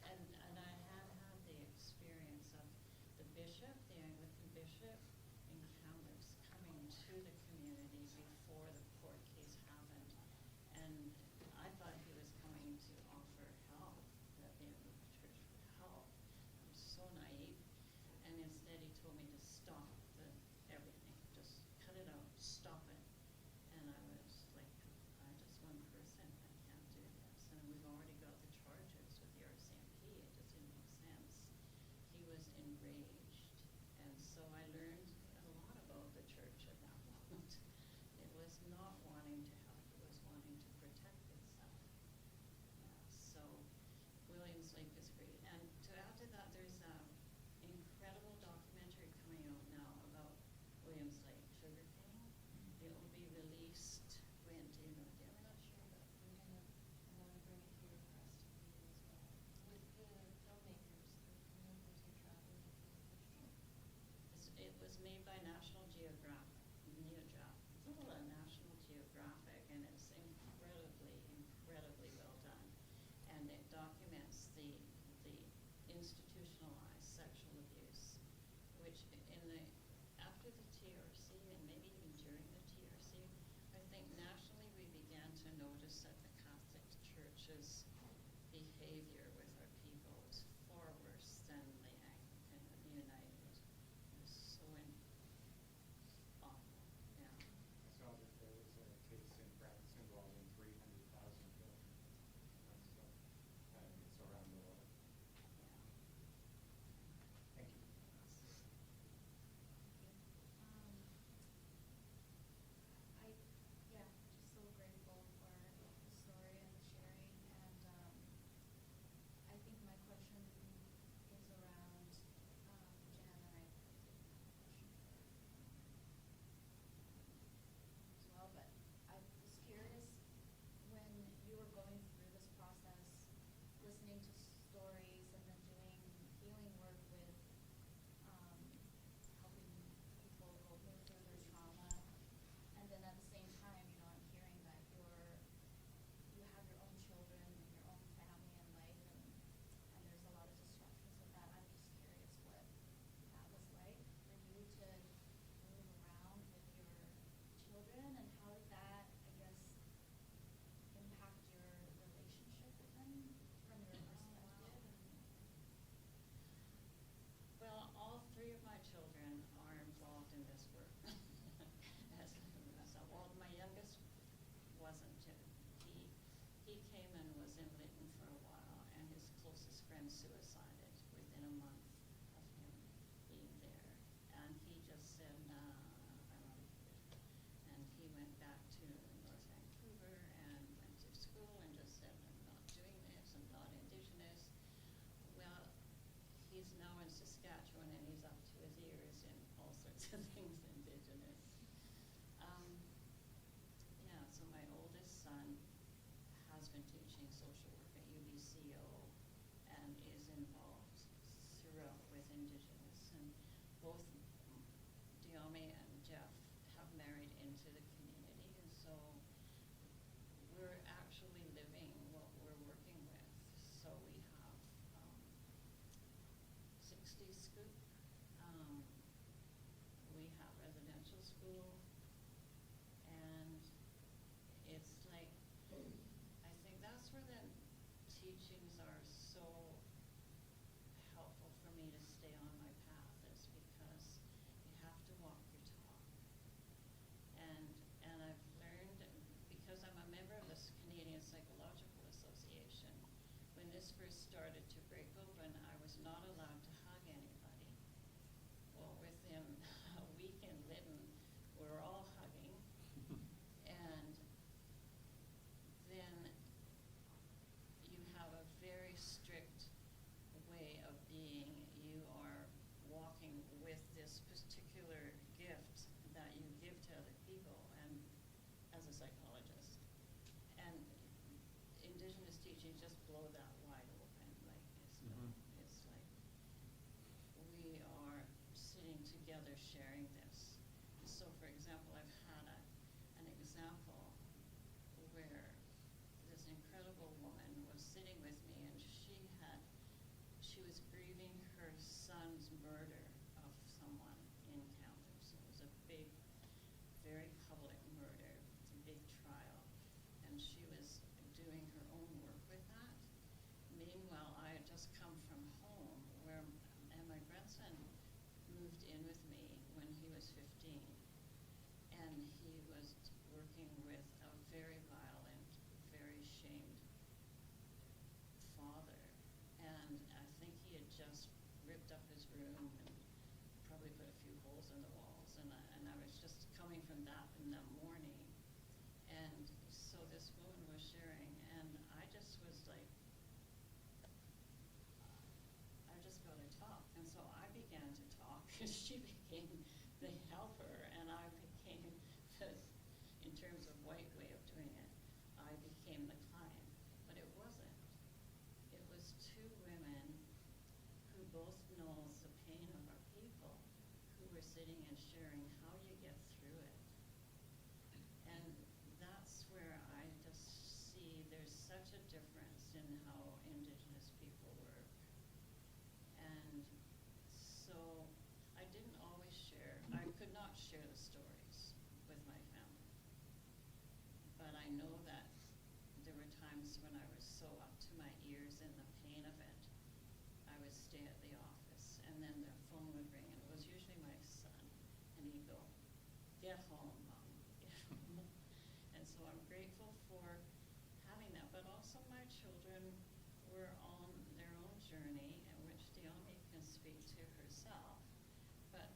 C: And I had the experience of the bishop, the Anglican bishop in Kamloops, coming to the community before the court case happened. And I thought he was coming to offer help, that the Anglican Church would help. I was so naive. And instead he told me to stop everything, just cut it out, stop it. And I was like, I'm just one person, I can't do this. And we've already got the charges with the RCMP, it just didn't make sense. He was enraged. And so I learned a lot about the church at that moment. It was not wanting to help, it was wanting to protect itself. Yeah, so Williams Lake is great. And to add to that, there's an incredible documentary coming out now about Williams Lake sugarcane. It will be released when, do you know, I'm not sure, but I want to bring it here for us to view as well. With the filmmakers who travel with the It was made by National Geographic, it's a little National Geographic, and it's incredibly well done. And it documents the institutionalized sexual abuse, which after the TRC, and maybe even during the TRC, I think nationally we began to notice that the Catholic Church's behavior with our people was far worse than the Anglican and the United. It was so awful, yeah.
H: I saw that there was a case in France involving 300,000 children. So it's around the world.
C: Yeah.
H: Thank you.
F: Just so grateful for the story and the sharing, and
C: friend suicided within a month of him being there. And he just said, nah, I'm out of here. And he went back to North Vancouver and went to school and just said, I'm not doing this, I'm not Indigenous. Well, he's now in Saskatchewan and he's up to his ears in all sorts of things Indigenous. Yeah, so my oldest son has been teaching social work at UBCO and is involved throughout with Indigenous. And both Diame and Jeff have married into the community, and so we're actually living what we're working with. So we have 60 scoop. We have residential school, and it's like, I think that's where the teachings are so helpful for me to stay on my path, is because you have to walk your talk. And I've learned, because I'm a member of this Canadian Psychological Association, when this first started to break open, I was not allowed to hug anybody. Well, within a week in Lytton, we're all hugging. And then you have a very strict way of being. You are walking with this particular gift that you give to other people, and as a psychologist. And Indigenous teaching just blow that wide open. Like it's like we are sitting together sharing this. So for example, I've had an example where this incredible woman was sitting with me, and she was grieving her son's murder of someone in Kamloops. It was a big, very public murder, a big trial, and she was doing her own work with that. Meanwhile, I had just come from home and my grandson moved in with me when he was 15, and he was working with a very violent, very shamed father, and I think he had just ripped up his room and probably put a few holes in the walls, and I was just coming from that in that morning, and so this woman was sharing, and I just was like, I just got to talk, and so I began to talk, and she became the helper, and I became the, in terms of white way of doing it, I became the client, but it wasn't. It was two women who both knows the pain of our people, who were sitting and sharing how you get through it. And that's where I just see there's such a difference in how Indigenous people work. And so I didn't always share, I could not share the stories with my family. But I know that there were times when I was so up to my ears in the pain of it, I would stay at the office, and then the phone would ring, and it was usually my son, and he'd go, get home, Mom, get home. And so I'm grateful for having that, but also my children were on their own journey, in which Diame can speak to herself, but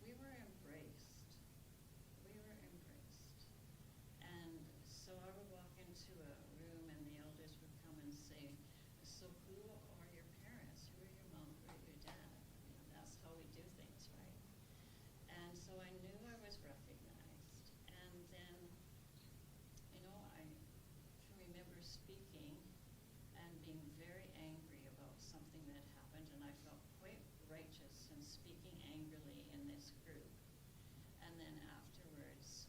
C: we were embraced. We were embraced. And so I would walk into a room and the elders would come and say, so who are your parents? Who are your mom? Who are your dad? You know, that's how we do things, right? And so I knew I was recognized. And then, you know, I can remember speaking and being very angry about something that happened, and I felt quite righteous in speaking angrily in this group. And then afterwards,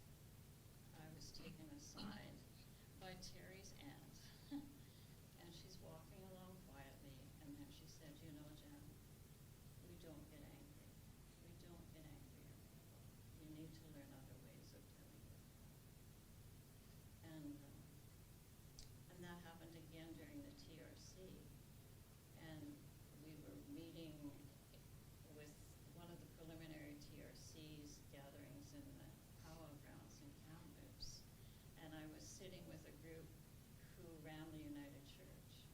C: I was taken aside by Terry's aunt, and she's walking along quietly, and then she said, you know, Jen, we don't get angry. We don't get angry at people. You need to learn other ways of dealing with it. And that happened again during the TRC, and we were meeting with one of the preliminary TRC's gatherings in the powwow grounds in Kamloops, and I was sitting with a group who ran the United Church,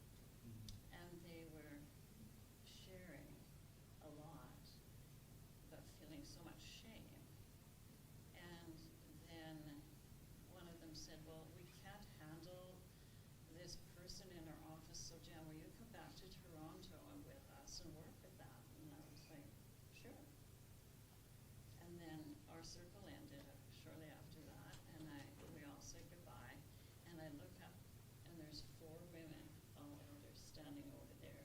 C: said, well, we can't handle this person in our office, so Jan, will you come back to Toronto and with us and work with that? And I was like, sure. And then our circle ended shortly after that, and we all said goodbye. And I look up, and there's 4 women, all elders, standing over there,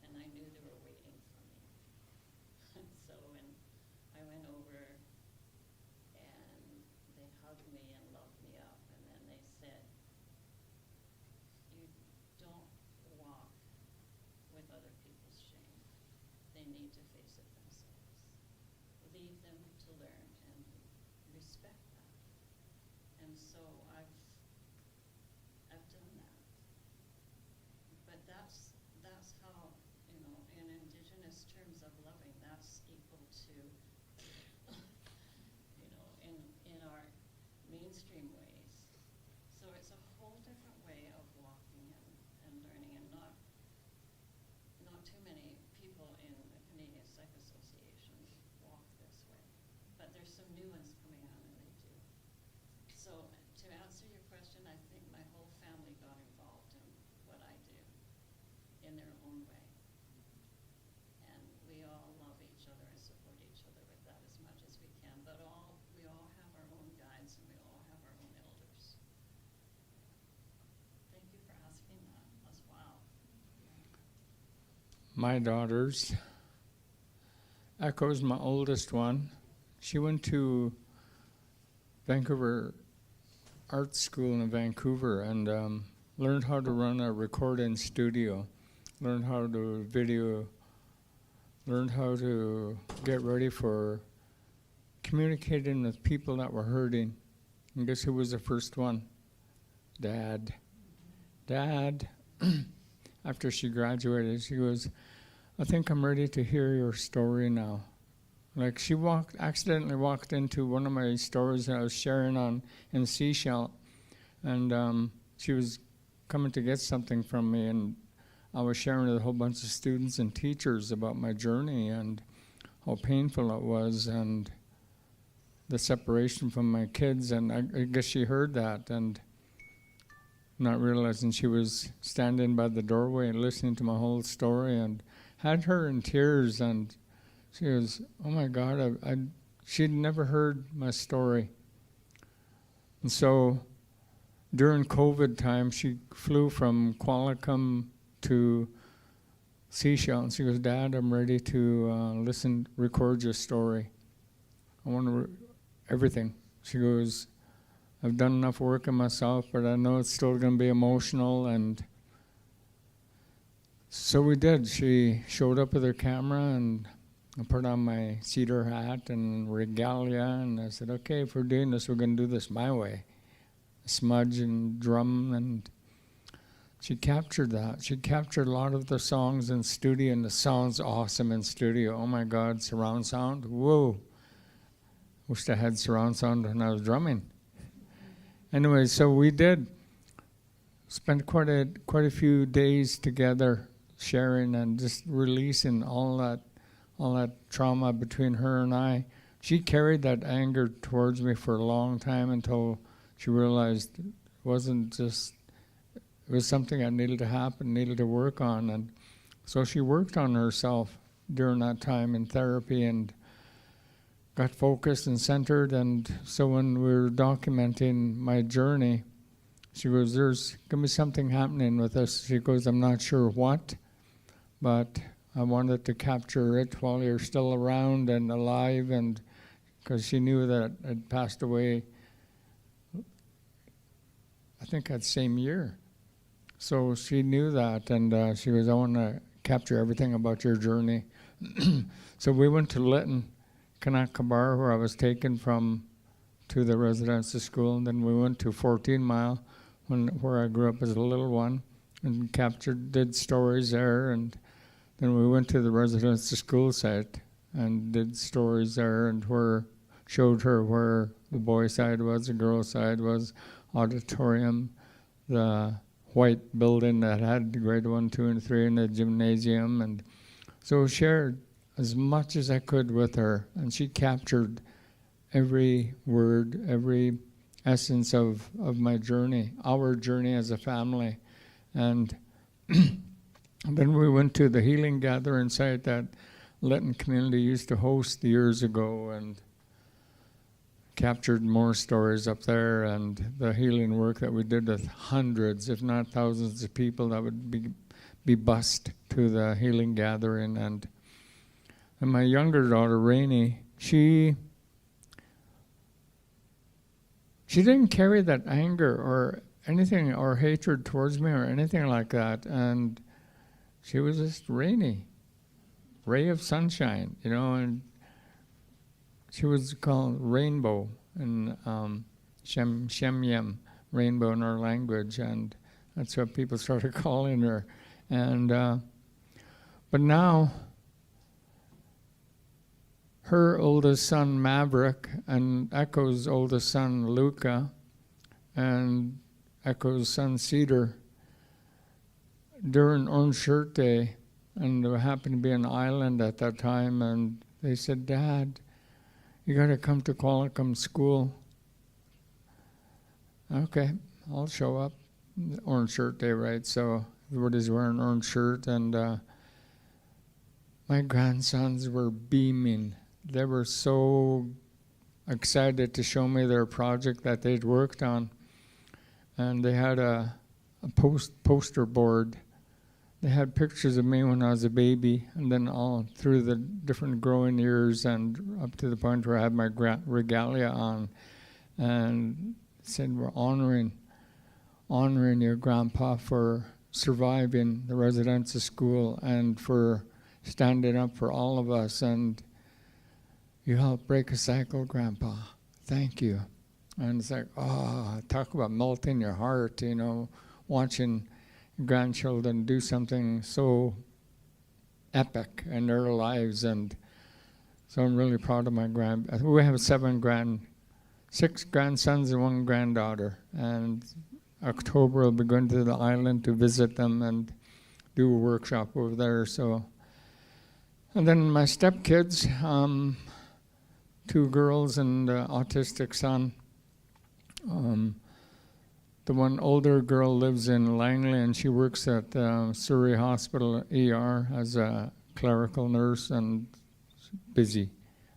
C: and I knew they were waiting for me. So when I went over, and they hugged me and loved me up, and then they said, you don't walk with other people's shame. They need to face it themselves. Leave them to learn and respect that. And so I've done that. But that's how, you know, in Indigenous terms of loving, that's equal to, you know, in our mainstream ways. So it's a whole different way of walking and learning, and not too many people in the Canadian Psych Association walk this way. But there's some new ones coming on, and they do. So to answer your question, I think my whole family got involved in what I do in their own way. And we all love each other and support each other with that as much as we can. But we all have our own guides, and we all have our own elders. Thank you for asking that as well.
B: My daughters echoes my oldest one. She went to Vancouver Art School in Vancouver and learned how to run a recording studio, learned how to video, learned how to get ready for communicating with people that were hurting. And guess who was the first one? Dad. Dad, after she graduated, she goes, I think I'm ready to hear your story now. Like she accidentally walked into one of my stories that I was sharing in Seashell, and she was coming to get something from me, and I was sharing with a whole bunch of students and teachers about my journey and how painful it was, and the separation from my kids, and I guess she heard that, and not realizing she was standing by the doorway and listening to my whole story, and had her in tears, and she goes, oh my God, she'd never heard my story. And so during COVID time, she flew from Qualicum to Seashell, and she goes, Dad, I'm ready to record your story. I want everything. She goes, I've done enough work on myself, but I know it's still going to be emotional. And so we did. She showed up with her camera, and I put on my cedar hat and regalia, and I said, okay, if we're doing this, we're going to do this my way. Smudge and drum, and she captured that. She captured a lot of the songs in studio, and the sound's awesome in studio. Oh my God, surround sound, whoa. Wished I had surround sound when I was drumming. Anyway, so we did spend quite a few days together sharing and just releasing all that trauma between her and I. She carried that anger towards me for a long time until she realized it wasn't just, it was something that needed to happen, needed to work on. And so she worked on herself during that time in therapy and got focused and centered. And so when we were documenting my journey, she goes, there's going to be something happening with us. She goes, I'm not sure what, but I wanted to capture it while you're still around and alive, and because she knew that I'd passed away, I think that same year. So she knew that, and she goes, I want to capture everything about your journey. So we went to Lytton, Kanakabar, where I was taken from to the residential school, and then we went to 14 Mile, where I grew up as a little one, and did stories there, and then we went to the residential school site and did stories there, and showed her where the boy side was, the girl side was, auditorium, the white building that had grade 1, 2, and 3 in the gymnasium, and so shared as much as I could with her, and she captured every word, every essence of my journey, our journey as a family. And then we went to the healing gathering site that Lytton community used to host years ago, and captured more stories up there, and the healing work that we did with hundreds, if not thousands of people that would be bused to the healing gathering. And my younger daughter, Rainey, she didn't carry that anger or anything or hatred towards me or anything like that. And she was just Rainey, ray of sunshine, you know, and she was called Rainbow in Shem Rainbow in our language, and that's what people started calling her. And but now her oldest son Maverick and Echo's oldest son Luca and Echo's son Cedar, during Orange Shirt Day, and there happened to be an island at that time, and they said, "Dad, you got to come to Qualicum School." Okay, I'll show up. Orange Shirt Day, right? So everybody's wearing orange shirt, and my grandsons were beaming. They were so excited to show me their project that they'd worked on. And they had a poster board. They had pictures of me when I was a baby, and then all through the different growing years and up to the point where I had my regalia on, and said, "We're honoring your grandpa for surviving the residential school and for standing up for all of us, and you helped break a cycle, Grandpa. Thank you." And it's like, oh, talk about melting your heart, you know, watching grandchildren do something so epic in their lives. And so I'm really proud of my we have 6 grandsons and 1 granddaughter. And October I'll be going to the island to visit them and do a workshop over there. So, and then my stepkids, 2 girls and autistic son. The one older girl lives in Langley, and she works at Surrey Hospital ER as a clerical nurse, and busy,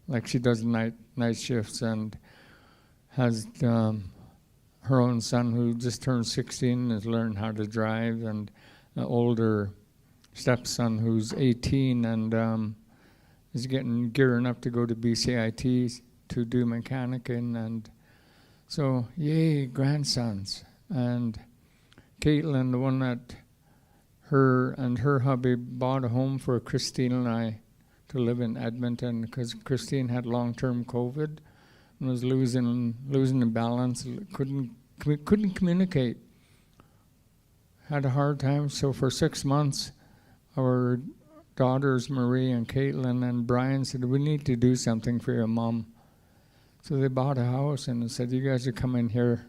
B: like she does night shifts, and has her own son who just turned 16 has learned how to drive, and an older stepson who's 18 and is gearing up to go to BCIT to do mechanicking. And so, yay, grandsons. And Caitlin, the one that her and her hubby bought a home for Christine and I to live in Edmonton, because Christine had long-term COVID and was losing the balance, couldn't communicate, had a hard time. So for 6 months, our daughters, Marie and Caitlin and Brian, said, "We need to do something for your mom." So they bought a house, and they said, "You guys are coming here."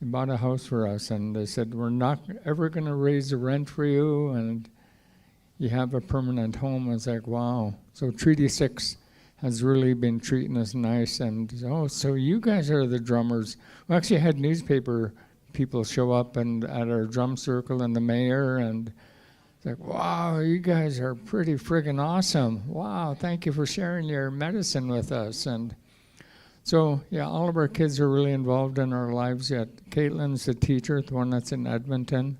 B: They bought a house for us, and they said, "We're not ever going to raise the rent for you, and you have a permanent home." I was like, wow. So Treaty 6 has really been treating us nice. And, oh, so you guys are the drummers. We actually had newspaper people show up and at our drum circle, and the mayor, and it's like, wow, you guys are pretty friggin' awesome. Wow, thank you for sharing your medicine with us. And so, yeah, all of our kids are really involved in our lives yet. Caitlin's the teacher, the one that's in Edmonton.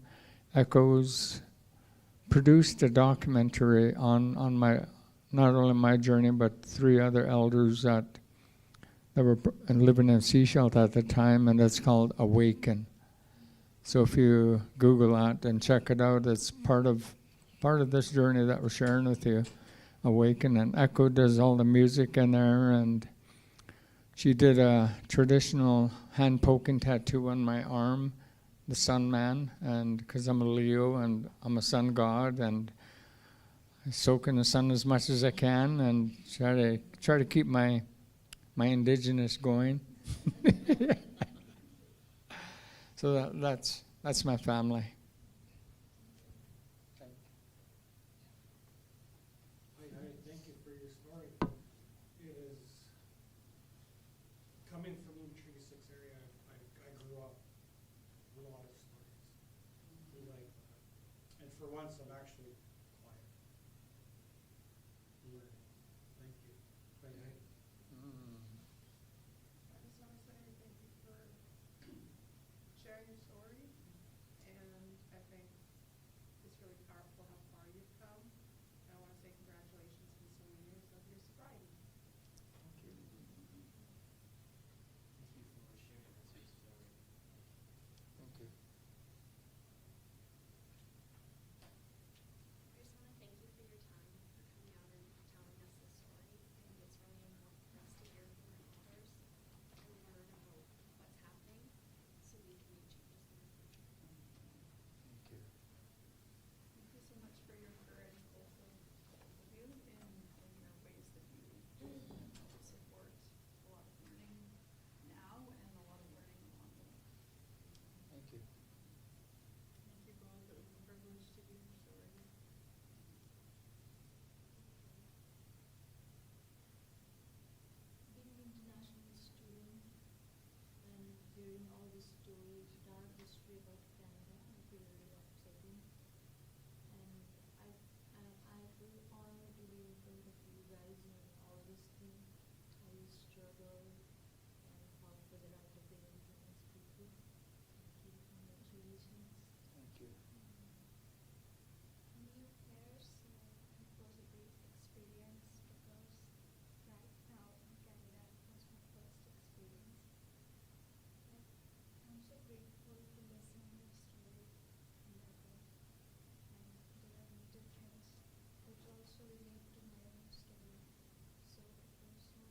B: Echoes produced a documentary on my, not only my journey, but 3 other elders that were living in Seashell at the time, and it's called Awaken. So if you Google that and check it out, it's part of this journey that we're sharing with you, Awaken. And Echo does all the music in there, and she did a traditional hand-poking tattoo on my arm, the sun man, and because I'm a Leo and I'm a sun god, and I soak in the sun as much as I can and try to keep my indigenous going. So that's my family.
I: Thank you for your story. It is coming from the Treaty 6 area. for once, I'm actually quiet. Learning. Thank you. Quite nice.
G: I just want to say thank you for sharing your story, and I think it's really powerful how far you've come. And I want to say congratulations on so many years of your sobriety.
E: Thank you.
H: Thank you for sharing us your story.
E: Thank you.
F: I just want to thank you for your time, for coming out and telling us this story. I think it's really important for us to hear from our elders and learn about what's happening so we can make changes in the future.
E: Thank you.
G: Thank you so much for your courage, also, both of you, in the ways that you support a lot of learning now and a lot of learning along the way.
E: Thank you.
G: Thank you both. It was a privilege to hear your story.
F: Being an international student and hearing all the stories, dark history about Canada, I feel really upsetting. And I feel honored to be in front of you guys and all these things, how you struggle and fought for the right of the indigenous people. Thank you. Congratulations.
E: Thank you.
F: New pairs, it was a great experience because right now in Canada it was my first experience. But I'm so grateful to listen to the story from others. And there are major things which also relate to my own story. So it was so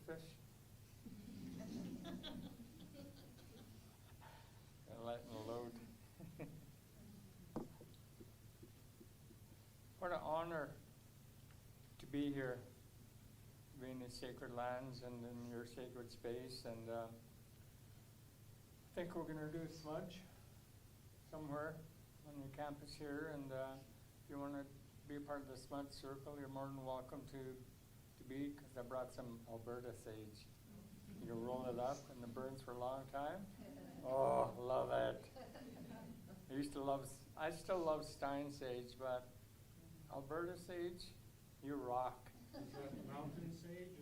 B: fish? Letting load. What an honor to be here, to be in these sacred lands and in your sacred space. And I think we're going to do a smudge somewhere on the campus here. And if you want to be a part of the smudge circle, you're more than welcome to be, because I brought some Alberta sage. You can roll it up and it burns for a long time. Oh, love it. I still love Stein sage, but Alberta sage, you rock.
I: Is that mountain sage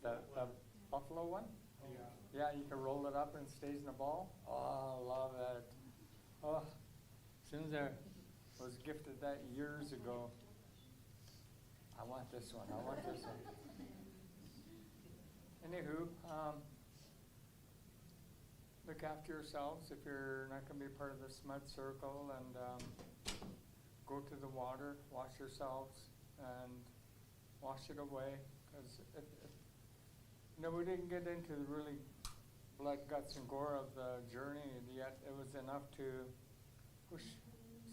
I: or?
B: The buffalo one?
I: Yeah.
B: Yeah, you can roll it up and it stays in a ball. Oh, love it. Oh, as soon as I was gifted that years ago, I want this one. Anywho, look after yourselves if you're not going to be part of the smudge circle, and go to the water, wash yourselves, and wash it away. Because we didn't get into the really blood, guts, and gore of the journey, yet it was enough to push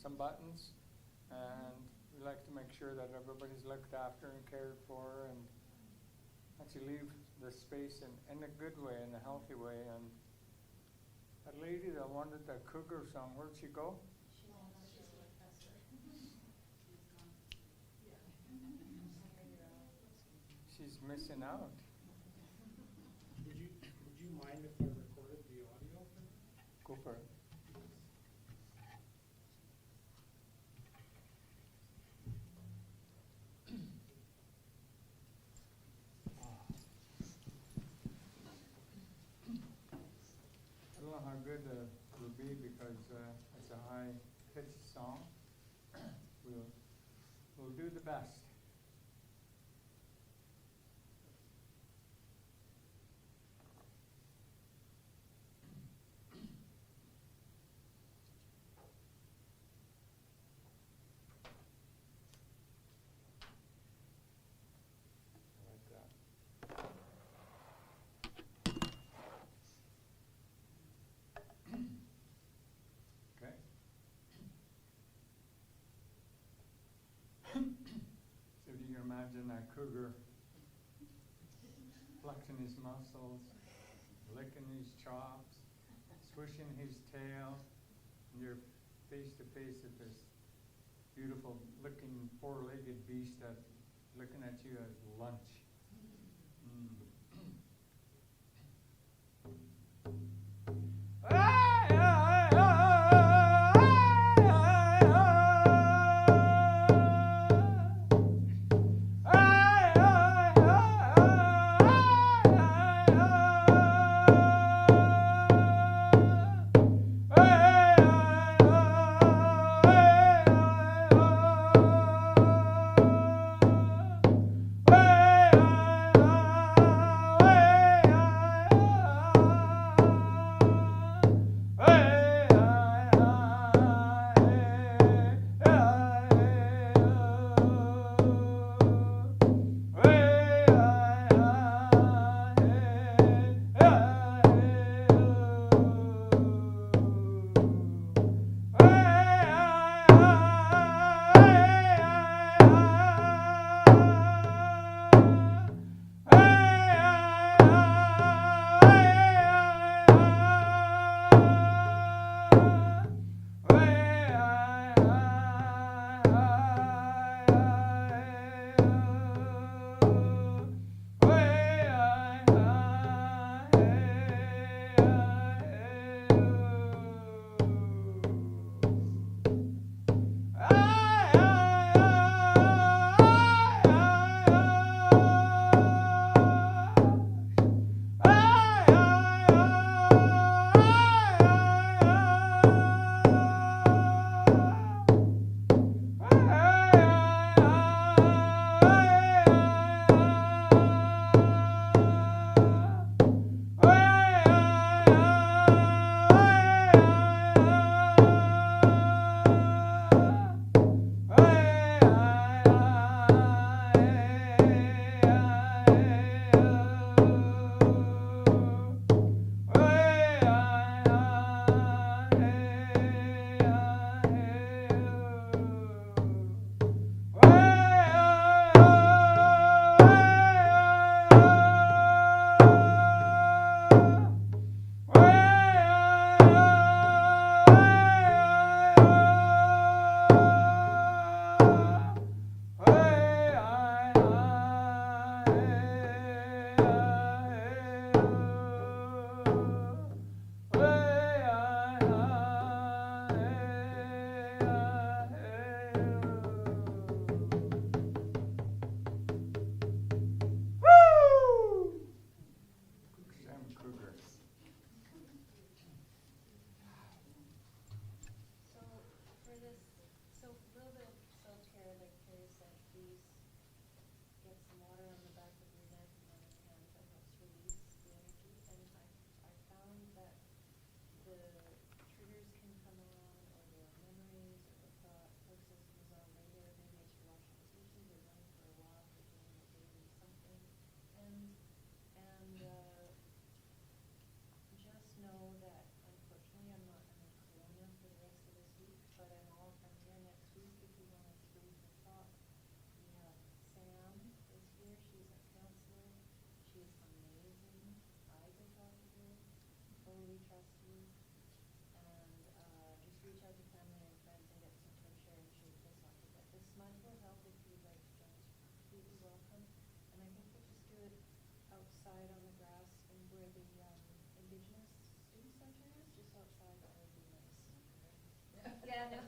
B: some buttons, and we like to make sure that everybody's looked after and cared for, and actually leave the space in a good way, in a healthy way. And that lady that wanted that cougar song, where'd she go? She's missing out.
I: Would you mind if I recorded the audio for that?
B: Go for it. I don't know how good it will be, because it's a high-pitched song. We'll do the best. So if you can imagine that cougar flexing his muscles, licking his chops, swishing his tail, and you're face to face with this beautiful looking four-legged beast that's looking at you as lunch. Hey!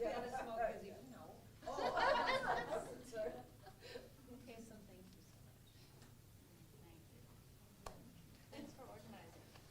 A: Yeah.